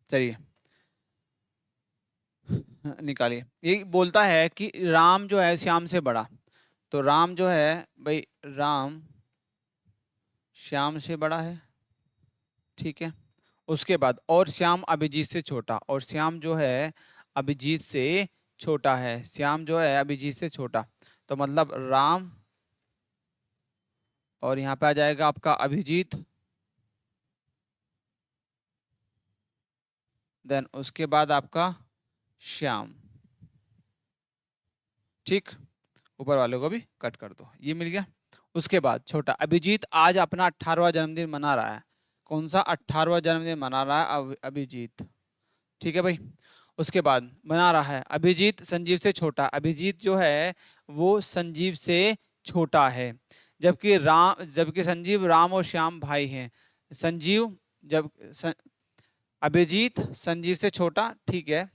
चलिए निकालिए, ये बोलता है कि राम जो है श्याम से बड़ा, तो राम जो है भाई, राम श्याम से बड़ा है, ठीक है। उसके बाद और श्याम अभिजीत से छोटा, और श्याम जो है अभिजीत से छोटा है, श्याम जो है अभिजीत से छोटा। तो मतलब राम और यहाँ पे आ जाएगा आपका अभिजीत, देन उसके बाद आपका श्याम, ठीक। ऊपर वाले को भी कट कर दो, ये मिल गया। उसके बाद छोटा अभिजीत आज अपना 18वां जन्मदिन मना रहा है। कौन सा 18वां जन्मदिन मना रहा है अभिजीत, ठीक है भाई। उसके बाद बना रहा है अभिजीत संजीव से छोटा, अभिजीत जो है वो संजीव से छोटा है, जबकि संजीव राम और श्याम भाई हैं। संजीव जब अभिजीत संजीव से छोटा, ठीक है,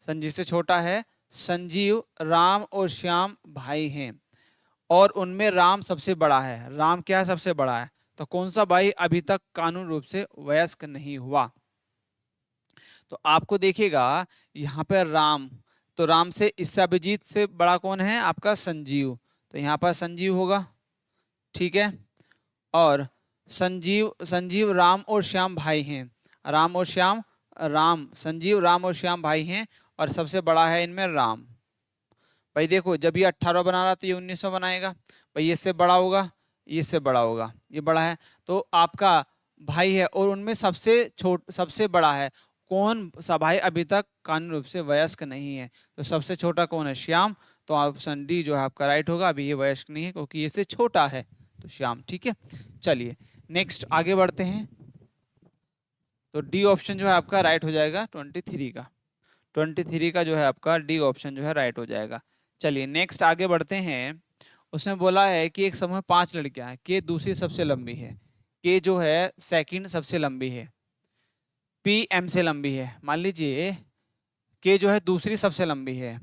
संजीव से छोटा है। संजीव, राम और श्याम भाई हैं और उनमें राम सबसे बड़ा है। राम क्या है? सबसे बड़ा है। तो कौन सा भाई अभी तक कानूनी रूप से वयस्क नहीं हुआ? तो आपको देखिएगा यहाँ पे राम, तो राम से, इससे अभिजीत से बड़ा कौन है? आपका संजीव। तो यहाँ पर संजीव होगा, ठीक है। और संजीव राम और श्याम भाई हैं। राम और श्याम, राम, संजीव, राम और श्याम भाई हैं और सबसे बड़ा है इनमें राम। भाई देखो, जब ये 18 बना रहा तो ये 1900 बनाएगा। भाई ये इससे बड़ा होगा, ये इससे बड़ा होगा, ये बड़ा है। तो आपका भाई है और उनमें सबसे बड़ा है कौन सा भाई अभी तक कानूनी रूप से वयस्क नहीं है? तो सबसे छोटा कौन है? श्याम। तो ऑप्शन डी जो है आपका राइट होगा। अभी ये वयस्क नहीं है क्योंकि ये से छोटा है, तो श्याम, ठीक है। चलिए नेक्स्ट आगे बढ़ते हैं। तो डी ऑप्शन जो है आपका राइट हो जाएगा 23 का। 23 का जो है आपका डी ऑप्शन जो है राइट हो जाएगा। चलिए नेक्स्ट आगे बढ़ते हैं। उसमें बोला है कि एक समूह में 5 लड़कियां हैं, के दूसरी सबसे लंबी है, के जो है सेकंड सबसे लंबी है, पी एम से लंबी है। मान लीजिए के जो है दूसरी सबसे लंबी है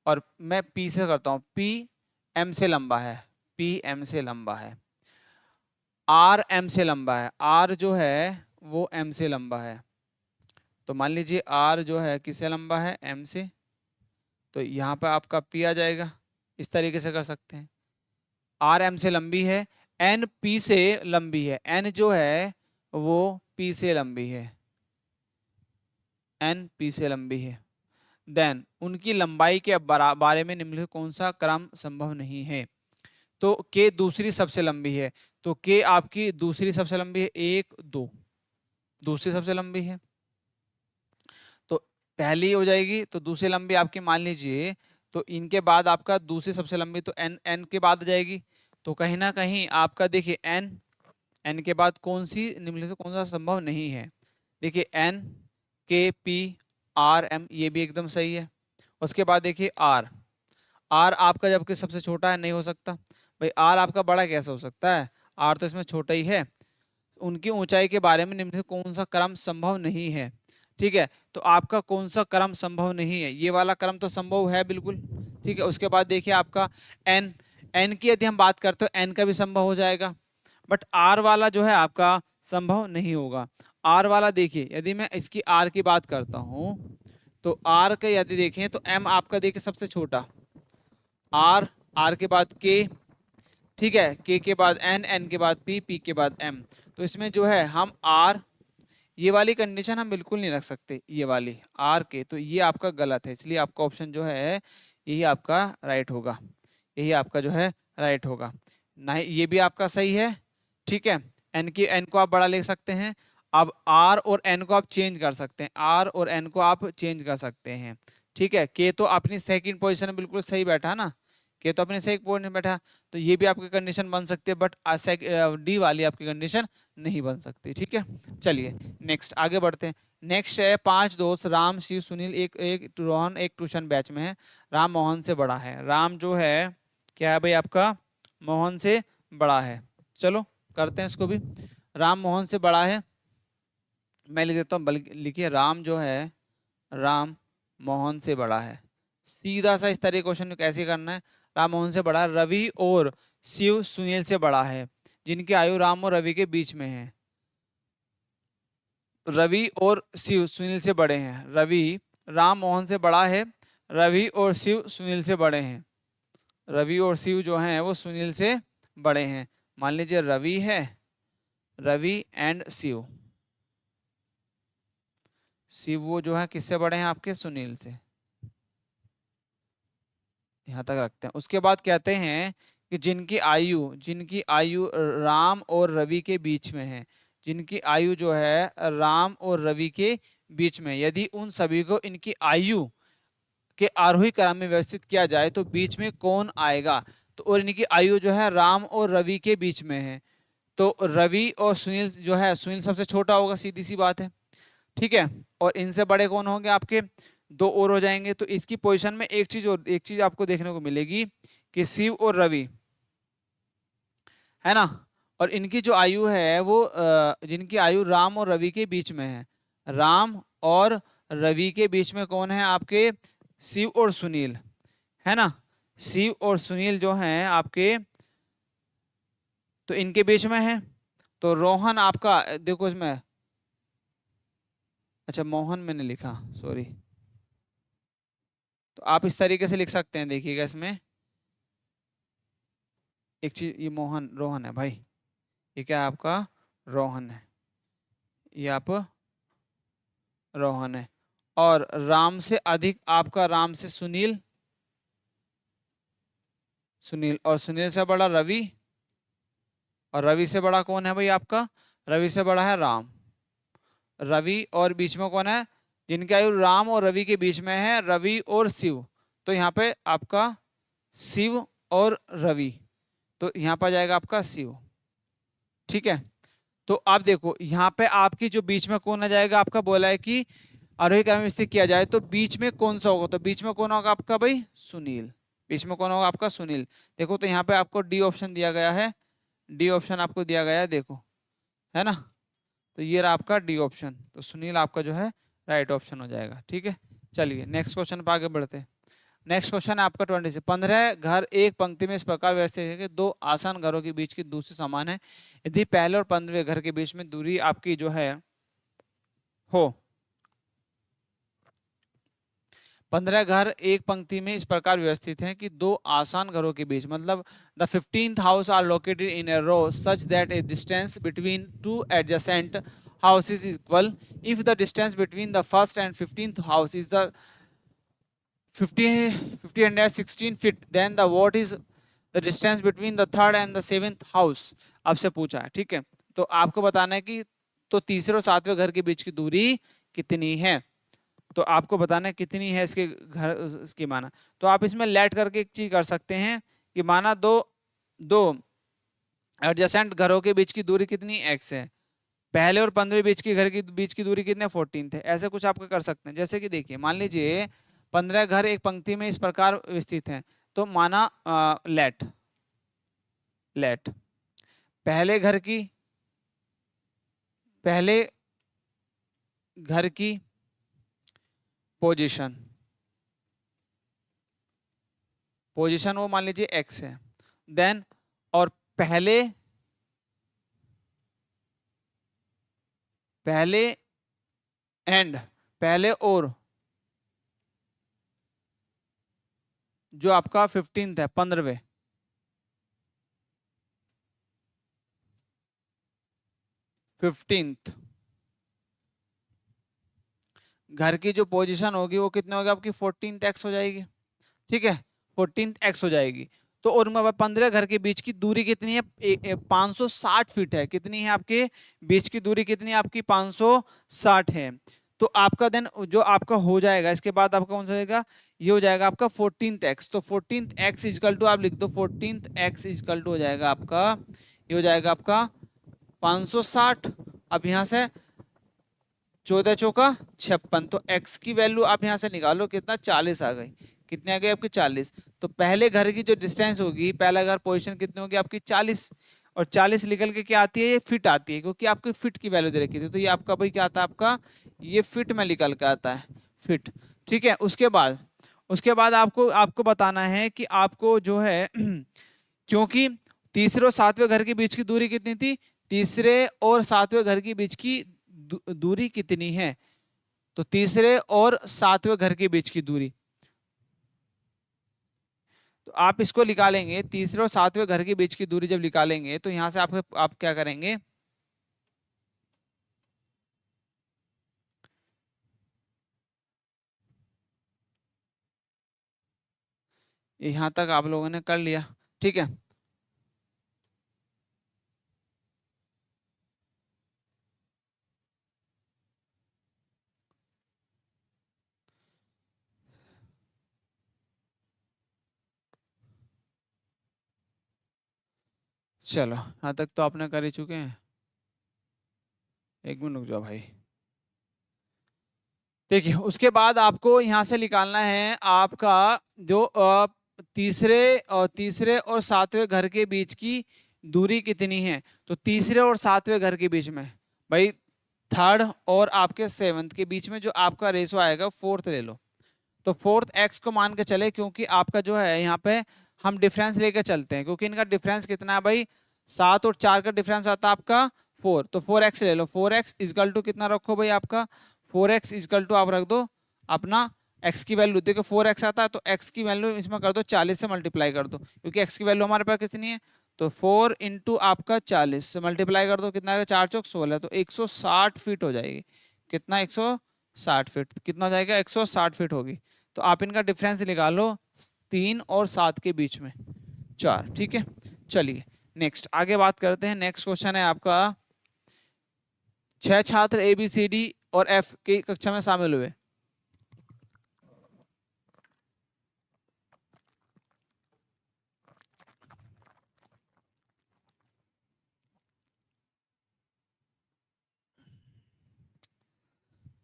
और मैं पी से करता हूँ, पी एम से लंबा है, पी एम से लंबा है, आर एम से लंबा है, आर जो है वो एम से लंबा है। तो मान लीजिए आर जो है किससे लंबा है? एम से। तो यहाँ पर आपका पी आ जाएगा। इस तरीके से कर सकते हैं। आर एम से लंबी है, एन पी से लंबी है, एन जो है वो पी से लंबी है, एन पी से लंबी है। देन उनकी लंबाई के बारे में निम्नलिखित कौन सा क्रम संभव नहीं है? तो के दूसरी सबसे लंबी है, तो के आपकी दूसरी सबसे लंबी है, 1 2, दूसरी सबसे लंबी है। तो पहली हो जाएगी, तो दूसरी लंबी आपकी मान लीजिए, तो इनके बाद आपका दूसरी सबसे लंबी तो एन, एन के बाद आ जाएगी। तो कहीं ना कहीं आपका देखिए एन, एन के बाद कौन सी निम्नलिखित कौन सा संभव नहीं है? देखिए एन, के, पी, आर, एम, ये भी एकदम सही है। उसके बाद देखिए आर, आर आपका जबकि सबसे छोटा है, नहीं हो सकता। भाई आर आपका बड़ा कैसे हो सकता है? आर तो इसमें छोटा ही है। उनकी ऊंचाई के बारे में निम्नलिखित कौन सा क्रम संभव नहीं है? ठीक है, तो आपका कौन सा क्रम संभव नहीं है? ये वाला क्रम तो संभव है बिल्कुल, ठीक है। उसके बाद देखिए आपका एन, एन की यदि हम बात करते हो एन का भी संभव हो जाएगा, बट आर वाला जो है आपका संभव नहीं होगा। आर वाला देखिए, यदि मैं इसकी आर की बात करता हूं तो आर का यदि देखें तो एम आपका देखिए सबसे छोटा, आर, आर के बाद के, ठीक है, के बाद एन, एन के बाद पी, पी के बाद एम। तो इसमें जो है हम आर, ये वाली कंडीशन हम बिल्कुल नहीं रख सकते, ये वाली आर के, तो ये आपका गलत है। इसलिए आपका ऑप्शन जो है यही आपका राइट होगा, यही आपका जो है राइट होगा। ना ये भी आपका सही है, ठीक है। एन की, एन को आप बड़ा ले सकते हैं। अब आर और एन को आप चेंज कर सकते हैं, आर और एन को आप चेंज कर सकते हैं, ठीक है। के तो अपनी सेकंड पोजीशन में बिल्कुल सही बैठा है ना, के तो अपने सही पोजीशन में बैठा, तो ये भी आपकी कंडीशन बन सकती है, बट डी वाली आपकी कंडीशन नहीं बन सकती, ठीक है। चलिए नेक्स्ट आगे बढ़ते हैं। नेक्स्ट है 5 दोस्त राम, शिव, सुनील, एक रोहन एक ट्यूशन बैच में है। राम मोहन से बड़ा है। राम जो है क्या है भाई आपका? मोहन से बड़ा है। चलो करते हैं इसको भी। राम मोहन से बड़ा है, मैं लिख देता हूँ, बल्कि लिखिए राम जो है, राम मोहन से बड़ा है। सीधा सा इस तरह क्वेश्चन कैसे करना है? राम मोहन से बड़ा है, रवि और शिव सुनील से बड़ा है, जिनकी आयु राम और रवि के बीच में है। रवि और शिव सुनील से बड़े हैं। रवि राम मोहन से बड़ा है, रवि और शिव सुनील से बड़े हैं। रवि और शिव जो हैं वो सुनील से बड़े हैं। मान लीजिए रवि है, रवि एंड शिव, शिव वो जो है किससे बड़े हैं आपके? सुनील से। यहां तक रखते हैं। उसके बाद कहते हैं कि जिनकी आयु राम और रवि के बीच में है, जिनकी आयु जो है राम और रवि के बीच में, यदि उन सभी को इनकी आयु के आरोही क्रम में व्यवस्थित किया जाए तो बीच में कौन आएगा? तो और इनकी आयु जो है राम और रवि के बीच में है, तो रवि और सुनील जो है, सुनील सबसे छोटा होगा, सीधी सी बात है, ठीक है। और इनसे बड़े कौन होंगे आपके? 2 और हो जाएंगे। तो इसकी पोजीशन में एक चीज आपको देखने को मिलेगी कि शिव और रवि है ना, और इनकी जो आयु है वो जिनकी आयु राम और रवि के बीच में है, राम और रवि के बीच में कौन है आपके, शिव और सुनील, है ना। शिव और सुनील जो हैं आपके, तो इनके बीच में है। तो रोहन आपका देखो इसमें, अच्छा मोहन मैंने लिखा, सॉरी। तो आप इस तरीके से लिख सकते हैं, देखिएगा इसमें एक चीज, ये मोहन रोहन है भाई, ये क्या है आपका, रोहन है, ये आप रोहन है। और राम से अधिक आपका, राम से सुनील, सुनील, और सुनील से बड़ा रवि, और रवि से बड़ा कौन है भाई आपका, रवि से बड़ा है राम। रवि और बीच में कौन है, जिनकी आयु राम और रवि के बीच में है, रवि और शिव। तो यहाँ पे आपका शिव और रवि, तो यहाँ पर जाएगा आपका शिव, ठीक है। तो आप देखो यहाँ पे आपकी जो बीच में कौन आ जाएगा, आपका बोला है कि आरोही क्रम में स्थित किया जाए तो बीच में कौन सा होगा, तो बीच में कौन होगा आपका भाई, सुनील। बीच में कौन होगा आपका, सुनील। देखो तो यहाँ पे आपको डी ऑप्शन दिया गया है, डी ऑप्शन आपको दिया गया है, देखो, है ना। तो ये रहा आपका डी ऑप्शन, तो सुनील आपका जो है राइट ऑप्शन हो जाएगा, ठीक है। चलिए नेक्स्ट क्वेश्चन पर आगे बढ़ते हैं। नेक्स्ट क्वेश्चन है आपका 20 से, 15 घर एक पंक्ति में इस प्रकार व्यवस्थित है कि दो आसान घरों के बीच की दूरी समान है, यदि पहले और 15वें घर के बीच में दूरी आपकी जो है हो, 15 घर एक पंक्ति में इस प्रकार व्यवस्थित हैं कि दो आसान घरों के बीच, मतलब the 15th house are located in a row such that a distance between two adjacent houses is equal if the distance between the first and 15th house is the 1516 feet, then the what is the distance between the third and the 7th house, आपसे पूछा है, ठीक है। तो आपको बताना है कि तो तीसरे और सातवें घर के बीच की दूरी कितनी है, तो आपको बताना है कितनी है इसके घर, इसकी माना। तो आप इसमें लेट करके एक चीज कर सकते हैं कि माना दो दो एडजेसेंट घरों के बीच की दूरी कितनी, x है, पहले और 15 बीच की घर की बीच की दूरी कितने, 14 है। ऐसे कुछ आपका कर सकते हैं, जैसे कि देखिए मान लीजिए 15 घर एक पंक्ति में इस प्रकार स्थित हैं, तो माना लेट लेट पहले घर की, पहले घर की पोजीशन, पोजीशन वो मान लीजिए x है, देन और पहले पहले एंड पहले और जो आपका 15th है, 15वें, घर की जो पोजीशन होगी वो कितने होगी आपकी, 14x हो जाएगी, ठीक है, 14x हो जाएगी। तो और 15 घर के बीच की दूरी कितनी है, 560 फीट है, कितनी है आपके बीच की दूरी, कितनी है आपकी 560 है। तो आपका देन जो आपका हो जाएगा, इसके बाद आपका कौन सा होगा, ये हो जाएगा आपका 14x। तो 14x इजकल टू आप लिख दो, 14x इजकल टू हो जाएगा आपका, ये हो जाएगा आपका 560। अब यहाँ से 14 चौका 56, तो x की वैल्यू आप यहाँ से निकालो, कितना 40 आ गई, कितने आ गए आपके 40। तो पहले घर की जो डिस्टेंस होगी, पहला घर पोजीशन कितनी होगी आपकी 40, और 40 निकल के क्या आती है, ये फिट आती है, क्योंकि आपकी फिट की वैल्यू दे रखी थी। तो ये आपका भाई क्या आता है, आपका ये फिट में निकल के आता है, फिट, ठीक है। उसके बाद आपको आपको बताना है कि आपको जो है क्योंकि तीसरे और सातवें घर के बीच की दूरी कितनी थी, तीसरे और सातवें घर के बीच की दूरी कितनी है, तो तीसरे और सातवें घर के बीच की दूरी, तो आप इसको निकालेंगे, तीसरे और सातवें घर के बीच की दूरी जब निकालेंगे तो यहां से आप क्या करेंगे, यहां तक आप लोगों ने कर लिया, ठीक है। चलो यहां तक तो आपने कर ही चुके हैं, एक मिनट रुक जाओ भाई। देखिए उसके बाद आपको यहां से निकालना है आपका जो तीसरे और सातवें घर के बीच की दूरी कितनी है, तो तीसरे और सातवें घर के बीच में, भाई थर्ड और आपके सेवंथ के बीच में जो आपका रेशो आएगा फोर्थ ले लो। तो फोर्थ एक्स को मान के चले, क्योंकि आपका जो है यहाँ पे हम डिफरेंस लेके चलते हैं, क्योंकि इनका डिफरेंस कितना है भाई, 7 और 4 का डिफरेंस आता है आपका 4, तो 4x ले लो। 4x इजकल टू कितना रखो भाई आपका, 4x इजकल टू आप रख दो अपना x की वैल्यू, देखो 4x आता है तो x की वैल्यू इसमें कर दो 40 से मल्टीप्लाई कर दो, क्योंकि x की वैल्यू हमारे पास कितनी है, तो 4 इंटू आपका 40 से मल्टीप्लाई कर दो, कितना आएगा 4 चौक 16, तो 160 फीट हो जाएगी। कितना 160 फीट, कितना हो जाएगा 160 फीट होगी। तो आप इनका डिफरेंस निकालो 3 और 7 के बीच में 4, ठीक है। चलिए नेक्स्ट आगे बात करते हैं। नेक्स्ट क्वेश्चन है आपका, 6 छात्र ABCD और F की कक्षा में शामिल हुए।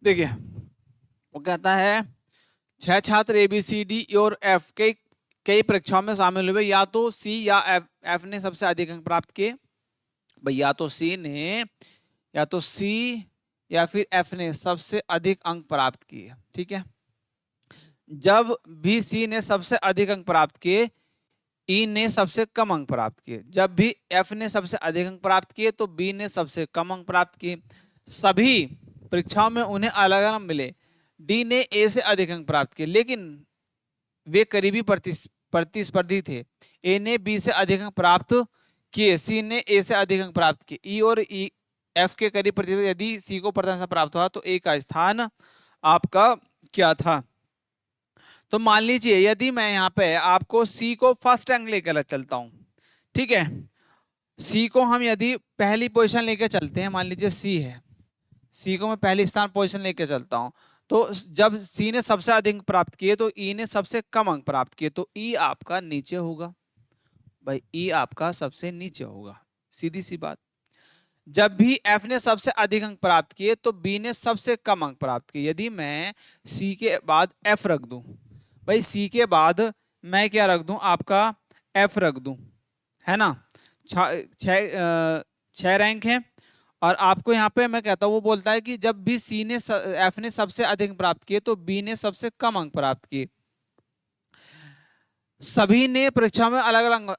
देखिए वो कहता है 6 छात्र ABCD और F के कई परीक्षाओं में शामिल हुए, या तो C या F ने सबसे अधिक अंक प्राप्त किए। भाई या तो C ने, या तो C या फिर F ने सबसे अधिक अंक प्राप्त किए, ठीक है। जब भी C ने सबसे अधिक अंक प्राप्त किए, E ने सबसे कम अंक प्राप्त किए। जब भी F ने सबसे अधिक अंक प्राप्त किए तो B ने सबसे कम अंक प्राप्त किए। सभी परीक्षाओं में उन्हें अलग अलग मिले। D ने A से अधिक अंक प्राप्त किए, लेकिन वे करीबी प्रतिस्पर्धी थे। A ने B से अधिक अंक प्राप्त किए, C ने A से अधिक अंक प्राप्त किए। E और F के करीब प्रतिस्पर्धी, यदि C को प्रथम स्थान प्राप्त हुआ तो A का स्थान आपका क्या था। तो मान लीजिए यदि मैं यहाँ पे आपको C को फर्स्ट रैंक लेकर चलता हूँ, ठीक है। C को हम यदि पहली पोजीशन लेके चलते हैं, मान लीजिए C है, C को मैं पहली स्थान पोजीशन लेके चलता हूँ, तो जब C ने सबसे अधिक प्राप्त किए तो E ने सबसे कम अंक प्राप्त किए, तो E आपका नीचे होगा भाई, E आपका सबसे नीचे होगा, सीधी सी बात। जब भी F ने सबसे अधिक अंक प्राप्त किए तो B ने सबसे कम अंक प्राप्त किए। यदि मैं C के बाद F रख दूं, भाई C के बाद मैं क्या रख दूं, आपका F रख दूं, है ना। 6 रैंक है, और आपको यहाँ पे मैं कहता हूँ, वो बोलता है कि जब भी F ने सबसे अधिक प्राप्त किए तो B ने सबसे कम अंक प्राप्त किए। सभी ने परीक्षा में अलग अलग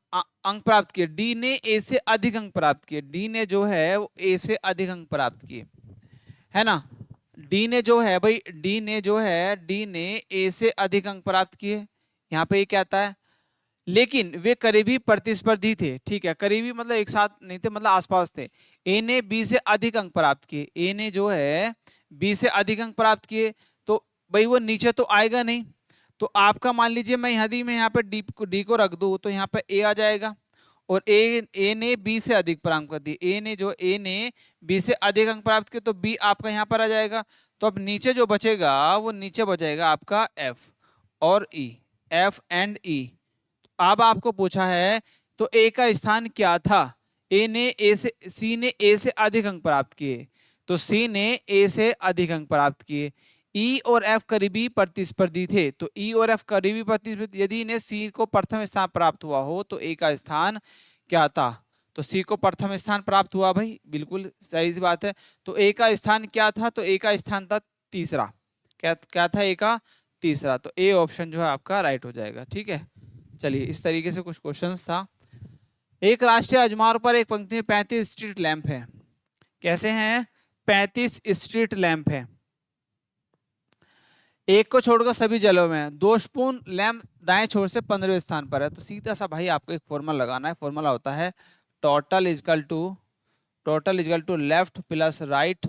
अंक प्राप्त किए। डी ने ए से अधिक अंक प्राप्त किए, डी ने जो है वो ए से अधिक अंक प्राप्त किए, है ना। डी ने जो है भाई, डी ने ए से अधिक अंक प्राप्त किए, यहाँ पे ये क्या आता है, लेकिन वे करीबी प्रतिस्पर्धी थे, ठीक है। करीबी मतलब एक साथ नहीं थे, मतलब आसपास थे। ए ने बी से अधिक अंक प्राप्त किए, ए ने जो है बी से अधिक अंक प्राप्त किए, तो भाई वो नीचे तो आएगा नहीं। तो आपका मान लीजिए मैं यदि मैं यहाँ पे डी को रख दूं तो यहाँ पे ए आ जाएगा, और ए ने बी से अधिक प्राप्त कर दिए, ए ने बी से अधिक अंक प्राप्त किए, तो बी आपका यहाँ पर आ जाएगा। तो अब नीचे जो बचेगा वो नीचे बचेगा आपका एफ और ई, एफ एंड ई। अब आपको पूछा है तो ए का स्थान क्या था, सी ने ए से अधिक अंक प्राप्त किए, तो सी ने ए से अधिक अंक प्राप्त किए। ई और एफ करीबी प्रतिस्पर्धी थे, तो ई और एफ करीबी प्रतिस्पर्धी, यदि इन्हें सी को प्रथम स्थान प्राप्त हुआ हो तो ए का स्थान क्या था, तो सी को प्रथम स्थान प्राप्त हुआ भाई, बिल्कुल सही बात है। तो ए का स्थान क्या था, तो ए का स्थान था तीसरा, क्या था ए का तीसरा, तो ए ऑप्शन जो है आपका राइट हो जाएगा, ठीक है। चलिए इस तरीके से कुछ क्वेश्चंस था। एक राष्ट्रीय राजमार्ग पर एक पंक्ति में 35 स्ट्रीट लैंप है, कैसे हैं 35 स्ट्रीट लैंप है, एक को छोड़कर सभी जलों में, दोषपूर्ण लैंप दाएं छोर से 15वें स्थान पर है। तो सीधा सा भाई आपको एक फॉर्मूला लगाना है, फॉर्मूला होता है total is equal to left plus right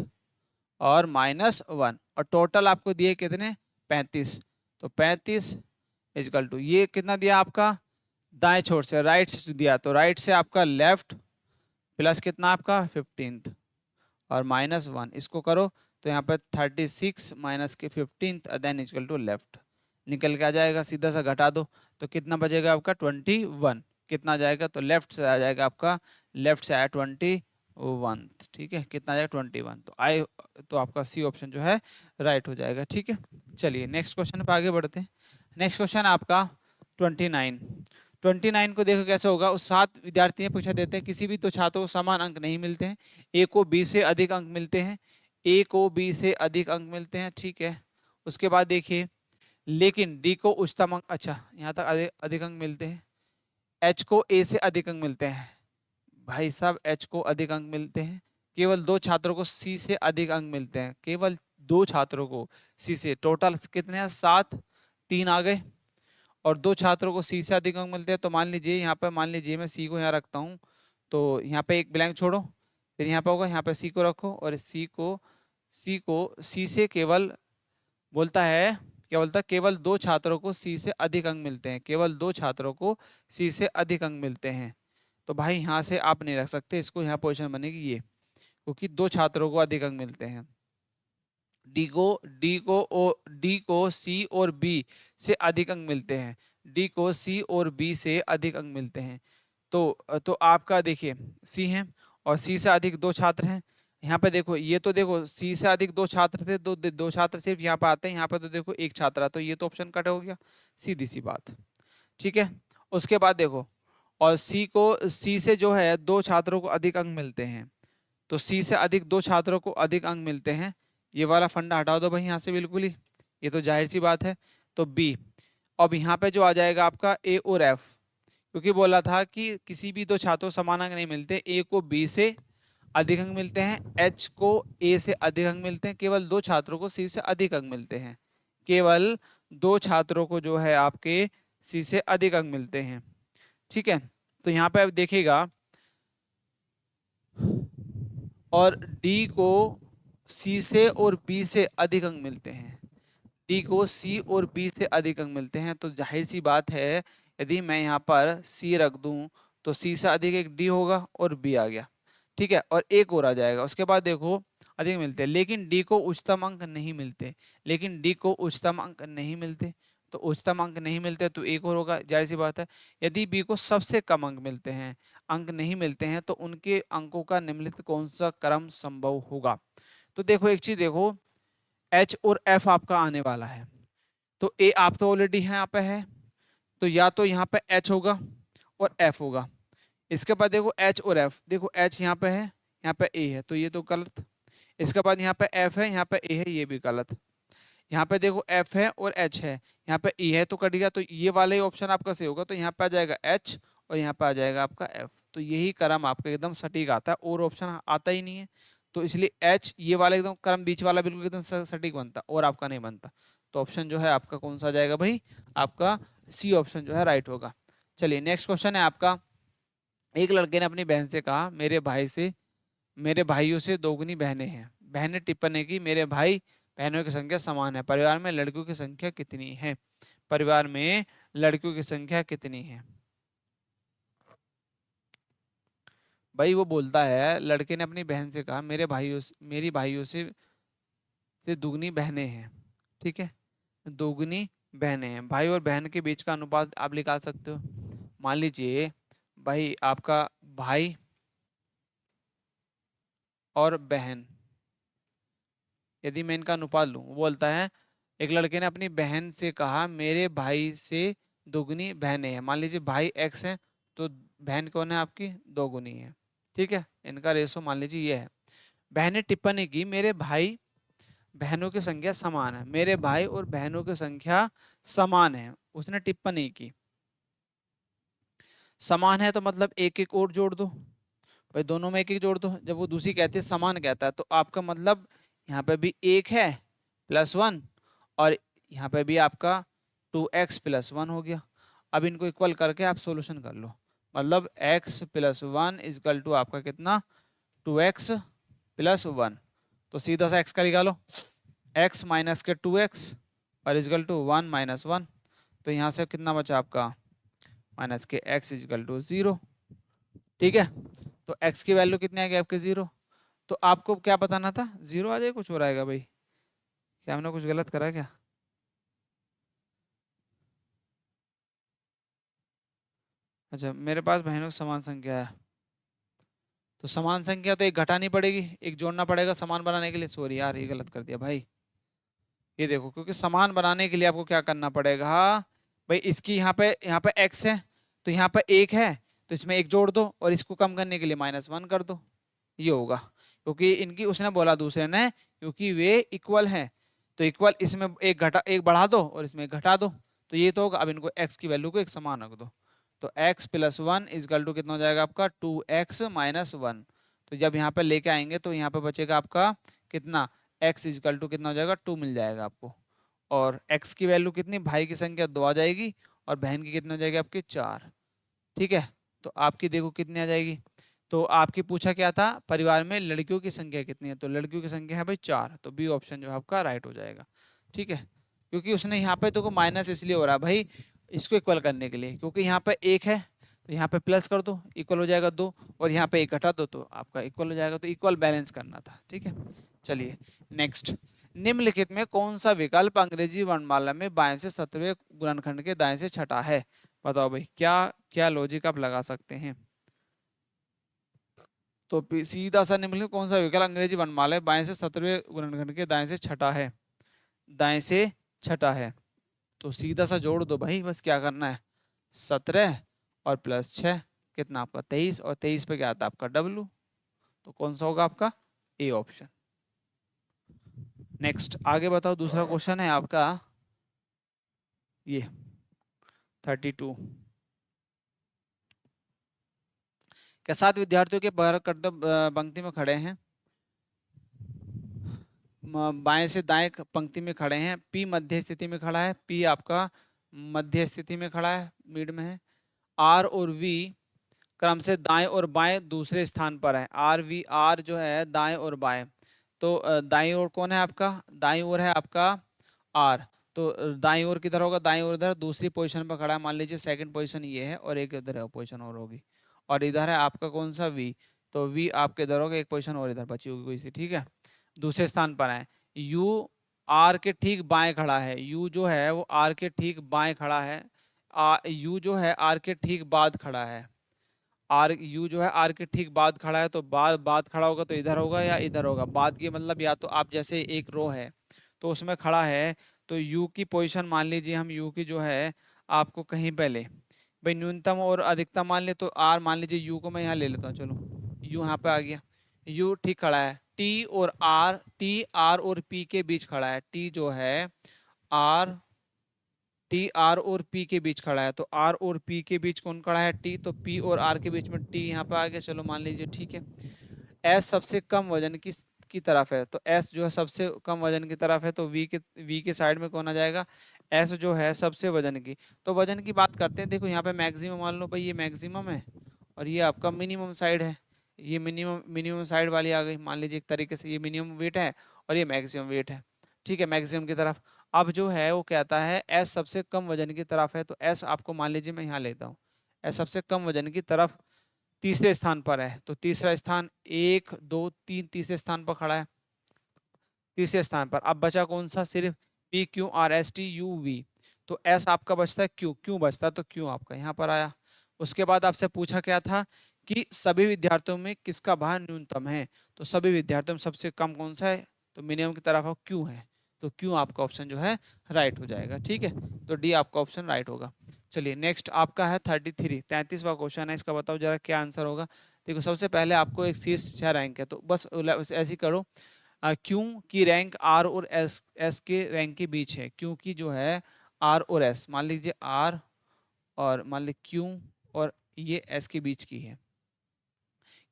और -1, और टोटल आपको दिए कितने 35, तो 35 इजकल टू ये कितना दिया आपका दाएं छोर से, राइट से दिया, तो राइट से आपका लेफ्ट प्लस कितना आपका 15 और -1, इसको करो तो यहाँ पे 36 माइनस के 15 देन इक्वल टू लेफ्ट, निकल के आ जाएगा, सीधा सा घटा दो तो कितना बचेगा आपका 21, कितना जाएगा तो लेफ्ट से आ जाएगा आपका, लेफ्ट से आया 21, ठीक है, कितना जाएगा 21, तो आपका सी ऑप्शन जो है राइट हो जाएगा, ठीक है। चलिए नेक्स्ट क्वेश्चन पे आगे बढ़ते हैं। नेक्स्ट क्वेश्चन आपका 29 29 को देखो कैसे होगा। उस 7 विद्यार्थी परीक्षा देते हैं, किसी भी दो छात्रों को समान अंक नहीं मिलते हैं। ए को बी से अधिक अंक मिलते हैं, ए को बी से अधिक अंक मिलते हैं, ठीक है। उसके बाद देखिए, लेकिन डी को उच्चतम अंक, अच्छा यहाँ तक अधिक अंक मिलते हैं। एच को ए से अधिक अंक मिलते हैं, भाई साहब एच को अधिक अंक मिलते हैं। केवल दो छात्रों को सी से अधिक अंक मिलते हैं, केवल दो छात्रों को सी से। टोटल कितने हैं? 7, 3 आ गए। और दो छात्रों को सी से अधिक अंक मिलते हैं, तो मान लीजिए यहाँ पे, मान लीजिए मैं सी को यहाँ रखता हूँ, तो यहाँ पे एक ब्लैंक छोड़ो, फिर यहाँ पे होगा, यहाँ पे सी को रखो, और सी को सी से केवल बोलता है, क्या बोलता है? केवल दो छात्रों को सी से अधिक अंक मिलते हैं, केवल दो छात्रों को सी से अधिक अंक मिलते हैं। तो भाई यहाँ से आप नहीं रख सकते इसको, यहाँ पोजीशन बनेगी ये, क्योंकि दो छात्रों को अधिक अंक मिलते हैं। डी को सी और बी से अधिक अंक मिलते हैं, डी को सी और बी से अधिक अंक मिलते हैं। तो आपका देखिए सी है और सी से अधिक दो छात्र हैं। यहाँ पे देखो, ये तो देखो सी से अधिक दो छात्र थे, दो छात्र सिर्फ यहाँ पे आते हैं, यहाँ पे तो देखो एक छात्र, तो ये तो ऑप्शन कट हो गया, सीधी सी बात, ठीक है। उसके बाद देखो, और सी से जो है दो छात्रों को अधिक अंक मिलते हैं, तो सी से अधिक दो छात्रों को अधिक अंक मिलते हैं, ये वाला फंडा हटा दो भाई यहाँ से बिल्कुल ही, ये तो जाहिर सी बात है। तो बी, अब यहाँ पे जो आ जाएगा आपका ए और एफ, क्योंकि बोला था कि किसी भी दो छात्रों को समान अंक नहीं मिलते, ए को बी से अधिक अंक मिलते हैं, एच को ए से अधिक अंक मिलते हैं, केवल दो छात्रों को सी से अधिक अंक मिलते हैं, केवल दो छात्रों को जो है आपके सी से अधिक अंक मिलते हैं, ठीक है। तो यहाँ पे अब देखिएगा, और डी को सी से और बी से अधिक अंक मिलते हैं, डी को सी और बी से अधिक अंक मिलते हैं, तो जाहिर सी बात है यदि मैं यहाँ पर सी रख दूं तो सी से अधिक एक डी होगा और बी आ गया, ठीक है, और एक और आ जाएगा। उसके बाद देखो अधिक मिलते हैं, लेकिन डी को उच्चतम अंक नहीं मिलते, लेकिन डी को उच्चतम अंक नहीं मिलते, तो उच्चतम अंक नहीं मिलते तो एक और होगा, जाहिर सी बात है। यदि बी को सबसे कम अंक मिलते हैं, अंक नहीं मिलते हैं, तो उनके अंकों का निम्नलिखित कौन सा क्रम संभव होगा? तो देखो एक चीज देखो, एच और एफ आपका आने वाला है, तो ए आप तो ऑलरेडी यहाँ पे है, तो या तो यहाँ पे एच होगा और एफ होगा। इसके बाद देखो एच और एफ, देखो एच यहाँ पे है, यहाँ पे ए है, तो ये तो गलत। इसके बाद यहाँ पे एफ है, यहाँ पे ए है, ये भी गलत। यहाँ पे देखो एफ है और एच है, यहाँ पे ई है, तो कट गया, तो ये वाला ही ऑप्शन आपका सही होगा। तो यहाँ पे आ जाएगा एच और यहाँ पे आ जाएगा आपका एफ, तो यही क्रम आपका एकदम सटीक आता है, और ऑप्शन आता ही नहीं है, तो इसलिए एच ये वाला एकदम क्रम बीच वाला बिल्कुल एकदम सटीक बनता, और आपका नहीं बनता। तो ऑप्शन जो है आपका कौन सा जाएगा भाई? आपका सी ऑप्शन जो है राइट होगा। चलिए नेक्स्ट क्वेश्चन है आपका। एक लड़के ने अपनी बहन से कहा, मेरे भाइयों से दोगुनी बहनें हैं। बहन ने टिप्पणी की, मेरे भाई बहनों की संख्या समान है, परिवार में लड़कियों की संख्या कितनी है? परिवार में लड़कियों की संख्या कितनी है? भाई वो बोलता है, लड़के ने अपनी बहन से कहा, मेरी भाइयों से दुगनी बहनें हैं, ठीक है, दोगुनी बहनें हैं। भाई और बहन के बीच का अनुपात आप निकाल सकते हो। मान लीजिए भाई आपका भाई और बहन, यदि मैं इनका अनुपात लूं, वो बोलता है, एक लड़के ने अपनी बहन से कहा, मेरे भाई से दोगुनी बहनें हैं। मान लीजिए भाई एक्स है, तो बहन कौन है आपकी? दोगुनी है, ठीक है, इनका रेशो मान लीजिए ये है। बहन ने टिप्पणी की, मेरे भाई बहनों की संख्या समान है, मेरे भाई और बहनों की संख्या समान है, उसने टिप्पणी की। समान है तो मतलब एक एक और जोड़ दो भाई, दोनों में एक एक जोड़ दो। जब वो दूसरी कहती है समान कहता है, तो आपका मतलब यहाँ पे भी एक है +1, और यहाँ पे भी आपका 2x + 1 हो गया। अब इनको इक्वल करके आप सोल्यूशन कर लो, मतलब x + 1 = आपका कितना? 2x + 1। तो सीधा सा x का निकालो, x - के 2x और = 1 - 1, तो यहाँ से कितना बचा आपका? माइनस के x = 0, ठीक है। तो x की वैल्यू कितनी आ गई आपके? 0। तो आपको क्या बताना था? 0 आ जाए, कुछ और आएगा भाई? क्या हमने कुछ गलत करा क्या? अच्छा, मेरे पास बहनों की समान संख्या है, तो समान संख्या तो एक घटानी पड़ेगी, एक जोड़ना पड़ेगा समान बनाने के लिए। सॉरी यार, ये गलत कर दिया भाई। ये देखो, क्योंकि समान बनाने के लिए आपको क्या करना पड़ेगा भाई, इसकी यहाँ पे x है, तो यहाँ पर 1 है तो इसमें 1 जोड़ दो और इसको कम करने के लिए -1 कर दो, ये होगा। क्योंकि इनकी उसने बोला दूसरे ने क्योंकि वे इक्वल हैं, तो इक्वल इसमें एक बढ़ा दो और इसमें एक घटा दो, तो ये तो होगा। अब इनको x की वैल्यू को एक समान रख दो, तो x + 1 इक्वल टू कितना हो जाएगा आपका 2x - 1। तो जब यहाँ पे लेके आएंगे तो यहाँ पे बचेगा आपका कितना, x इक्वल टू कितना हो जाएगा 2 मिल जाएगा आपको। और x की वैल्यू कितनी, भाई की संख्या 2 आ जाएगी और बहन की कितनी हो जाएगी आपकी 4। ठीक है, तो आपकी देखो कितनी आ जाएगी। तो आपकी पूछा क्या था, परिवार में लड़कियों की संख्या कितनी है, तो लड़कियों की संख्या है भाई 4, तो बी ऑप्शन जो है आपका राइट हो जाएगा। ठीक है, क्योंकि उसने यहाँ पे तो माइनस इसलिए हो रहा है भाई इसको इक्वल करने के लिए, क्योंकि यहाँ पे 1 है तो यहाँ पे प्लस कर दो, इक्वल हो जाएगा 2, और यहाँ पे 1 घटा दो तो आपका इक्वल हो जाएगा, तो इक्वल बैलेंस करना था। ठीक है, चलिए नेक्स्ट, निम्नलिखित में कौन सा विकल्प अंग्रेजी वर्णमाला में बाएं से 17वें गुणनखंड के दाएं से छठा है, बताओ भाई क्या क्या लॉजिक आप लगा सकते हैं। तो सीधा सा निम्नलिखित कौन सा विकल्प अंग्रेजी वर्णमाला में बाएं से 17वें गुणनखंड के दाएं से छठा है, दाएं से छठा है, तो सीधा सा जोड़ दो भाई, बस क्या करना है 17 और +6 कितना आपका 23, और 23 पे क्या आता है आपका W, तो कौन सा होगा आपका ए ऑप्शन। नेक्स्ट आगे बताओ, दूसरा क्वेश्चन है आपका ये 32। क्या 7 विद्यार्थियों के पंक्ति में खड़े हैं, बाएं से दाएं पंक्ति में खड़े हैं, P मध्य स्थिति में खड़ा है, P आपका मध्य स्थिति में खड़ा है, मिड में है, R और V क्रम से दाएं और बाएं दूसरे स्थान पर है, R जो है दाएं और बाएं, तो दाईं ओर कौन है आपका, दाईं ओर है आपका R, तो दाईं ओर किधर होगा, दाईं ओर इधर दूसरी पोजीशन पर खड़ा है, मान लीजिए सेकंड पोजीशन ये है और एक इधर है पोजीशन और होगी, और इधर है आपका कौन सा V, तो V आपके इधर होगा, एक पोजीशन और इधर बची होगी कोई सी। ठीक है, दूसरे स्थान पर है, U R के ठीक बाएं खड़ा है, U जो है वो R के ठीक बाएं खड़ा है, U जो है R के ठीक बाद खड़ा है, U जो है R के ठीक बाद खड़ा है, तो बाद खड़ा होगा तो इधर होगा या इधर होगा, बाद की मतलब या तो आप जैसे एक रो है तो उसमें खड़ा है, तो U की पोजीशन मान लीजिए हम U की जो है आपको कहीं पहले भाई न्यूनतम और अधिकतम मान ले, तो R मान लीजिए U को मैं यहाँ ले लेता हूँ, चलो U यहाँ पे आ गया, U ठीक खड़ा है, T R और P के बीच खड़ा है, T जो है R और P के बीच खड़ा है, तो R और P के बीच कौन खड़ा है, T, तो P और R के बीच में T यहाँ पे आ गया, चलो मान लीजिए। ठीक है, S सबसे कम वजन की तरफ है, तो S जो है सबसे कम वजन की तरफ है, तो V के साइड में कौन आ जाएगा, S जो है सबसे वजन की, तो वजन की बात करते हैं, देखो यहाँ पे मैक्सिमम मान लो भाई ये मैक्सिमम है और ये आपका मिनिमम साइड है, ये मिनिमम साइड वाली आ गई, मान लीजिए एक तरीके से ये मिनिमम वेट है और ये मैक्सिमम वेट है। ठीक है, मैक्सिमम की तरफ। अब जो है वो कहता है एस सबसे कम वजन की तरफ है, तो एस आपको मान लीजिए मैं यहाँ लेता हूँ, एस सबसे कम वजन की तरफ तीसरे स्थान पर है, तो तीसरा स्थान 1 2 3 तीसरे स्थान पर खड़ा है, तीसरे स्थान पर। अब बचा कौन सा, सिर्फ PQRSTUV, तो एस आपका बचता है क्यों बचता है, तो क्यों आपका यहाँ पर आया। उसके बाद आपसे पूछा क्या था कि सभी विद्यार्थियों में किसका भार न्यूनतम है, तो सभी विद्यार्थियों में सबसे कम कौन सा है, तो मिनिमम की तरफ क्यों है, तो क्यों आपका ऑप्शन जो है राइट हो जाएगा। ठीक है, तो डी आपका ऑप्शन राइट होगा। चलिए नेक्स्ट आपका है 33वां क्वेश्चन है, इसका बताओ जरा क्या आंसर होगा। देखो सबसे पहले आपको एक शीर्ष 6 रैंक है, तो बस ऐसे ही करो, क्यों की रैंक आर और एस के रैंक के बीच है, क्योंकि जो है आर और एस, मान लीजिए आर और मान लीजिए क्यों और ये एस के बीच की है,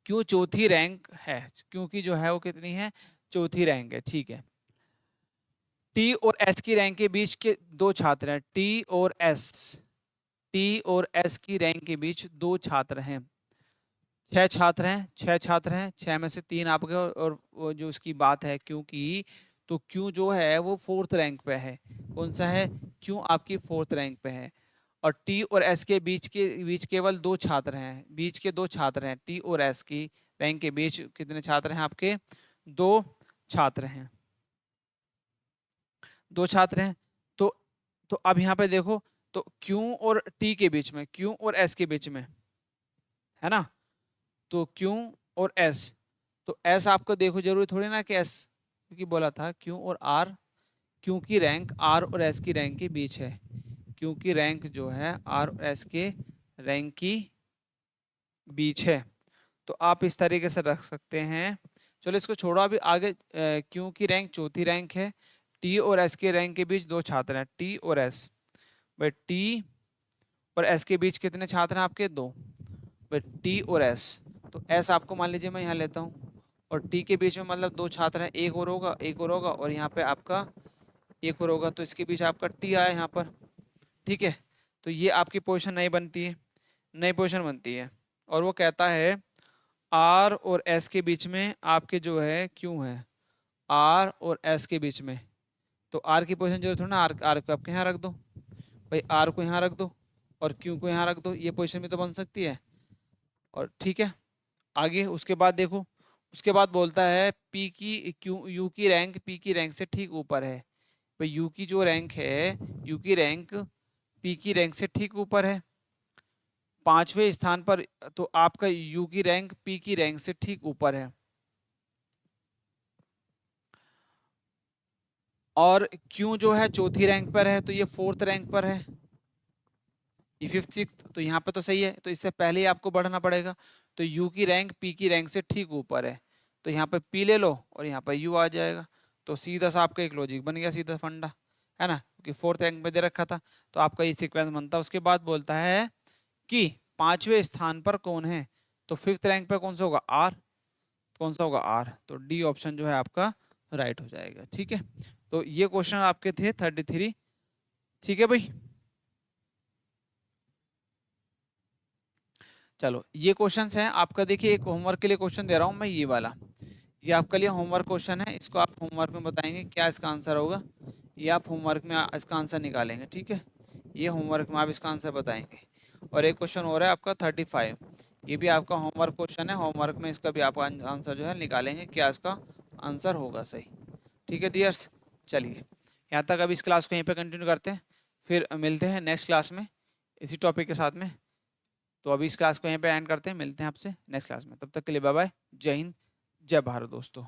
क्यों चौथी रैंक है, क्योंकि जो है वो कितनी है, चौथी रैंक है। ठीक है, टी और एस की रैंक के बीच के दो छात्र हैं, टी और एस की रैंक के बीच दो छात्र हैं, 6 छात्र हैं, 6 में से 3 आपके, और वो जो उसकी बात है क्योंकि, तो क्यों जो है वो 4th रैंक पे है, कौन सा है, क्यों आपकी 4th रैंक पे है, और टी और एस के बीच केवल 2 छात्र हैं, बीच के 2 छात्र हैं, टी और एस की रैंक के बीच कितने छात्र हैं आपके, 2 छात्र हैं, 2 छात्र हैं। तो अब यहाँ पे देखो, तो क्यों और टी के बीच में, क्यों और एस के बीच में है ना, तो क्यों और एस, तो एस आपको देखो जरूरी थोड़ी ना कि एस, क्योंकि बोला था क्यों और आर, क्यों की रैंक आर और एस की रैंक के बीच है, क्यों की रैंक जो है आर और एस के रैंक की बीच है। तो आप इस तरीके से रख सकते हैं। चलो इसको छोड़ो अभी आगे। क्यू की रैंक चौथी रैंक है, टी और एस के रैंक के बीच दो छात्र हैं, टी और एस। भाई टी और एस के बीच कितने छात्र हैं आपके? दो। भाई टी और एस, तो एस आपको मान लीजिए मैं यहाँ लेता हूँ, और टी के बीच में मतलब दो छात्र हैं, एक और होगा एक और होगा, और यहाँ पे आपका एक और होगा, तो इसके बीच आपका टी आया यहाँ पर। ठीक है, तो ये आपकी पोजीशन नहीं बनती है, नई पोजीशन बनती है। और वो कहता है आर और एस के बीच में आपके जो है क्यू है, आर और एस के बीच में। तो आर की पोजीशन जो है थोड़ा ना, आर आर को आपके यहाँ रख दो, भाई आर को यहाँ रख दो और क्यू को यहाँ रख दो, ये पोजीशन भी तो बन सकती है। और ठीक है, आगे उसके बाद देखो, उसके बाद बोलता है पी की क्यू यू की रैंक पी की रैंक से ठीक ऊपर है। भाई यू की जो रैंक है, यू की रैंक पी की रैंक से ठीक ऊपर है, पांचवें स्थान पर। तो आपका यू की रैंक पी की रैंक से ठीक ऊपर है। और क्यू जो है चौथी रैंक पर है, तो ये फोर्थ रैंक पर है, ये फिफ्थ सिक्स, तो यहाँ पे तो सही है, तो इससे पहले ही आपको बढ़ना पड़ेगा। तो यू की रैंक पी की रैंक से ठीक ऊपर है, तो यहाँ पे पी ले लो और यहाँ पे यू आ जाएगा। तो सीधा सा आपका एक लॉजिक बन गया, सीधा फंडा, है ना, क्योंकि फोर्थ रैंक पे दे रखा था, तो आपका ये सीक्वेंस बनता है। उसके बाद बोलता है कि पांचवें स्थान पर कौन है, तो फिफ्थ रैंक पर कौन सा होगा? आर। कौन सा होगा? आर। तो डी ऑप्शन जो है आपका राइट हो जाएगा। ठीक है, तो ये क्वेश्चन आपके थे 33। ठीक है भाई, चलो ये क्वेश्चंस हैं आपका। देखिए एक होमवर्क के लिए क्वेश्चन दे रहा हूँ मैं, ये वाला, ये आपके लिए होमवर्क क्वेश्चन है, इसको आप होमवर्क में बताएंगे क्या इसका आंसर होगा, ये आप होमवर्क में इसका आंसर निकालेंगे। ठीक है, ये होमवर्क में आप इसका आंसर बताएंगे। और एक क्वेश्चन हो रहा है आपका 35, ये भी आपका होमवर्क क्वेश्चन है, होमवर्क में इसका भी आप आंसर जो है निकालेंगे, क्या इसका आंसर होगा सही। ठीक है डियर्स, चलिए यहाँ तक अभी इस क्लास को यहीं पे कंटिन्यू करते हैं, फिर मिलते हैं नेक्स्ट क्लास में इसी टॉपिक के साथ में। तो अभी इस क्लास को यहीं पे एंड करते हैं, मिलते हैं आपसे नेक्स्ट क्लास में, तब तक के लिए बाय बाय, जय हिंद, जय भारत दोस्तों।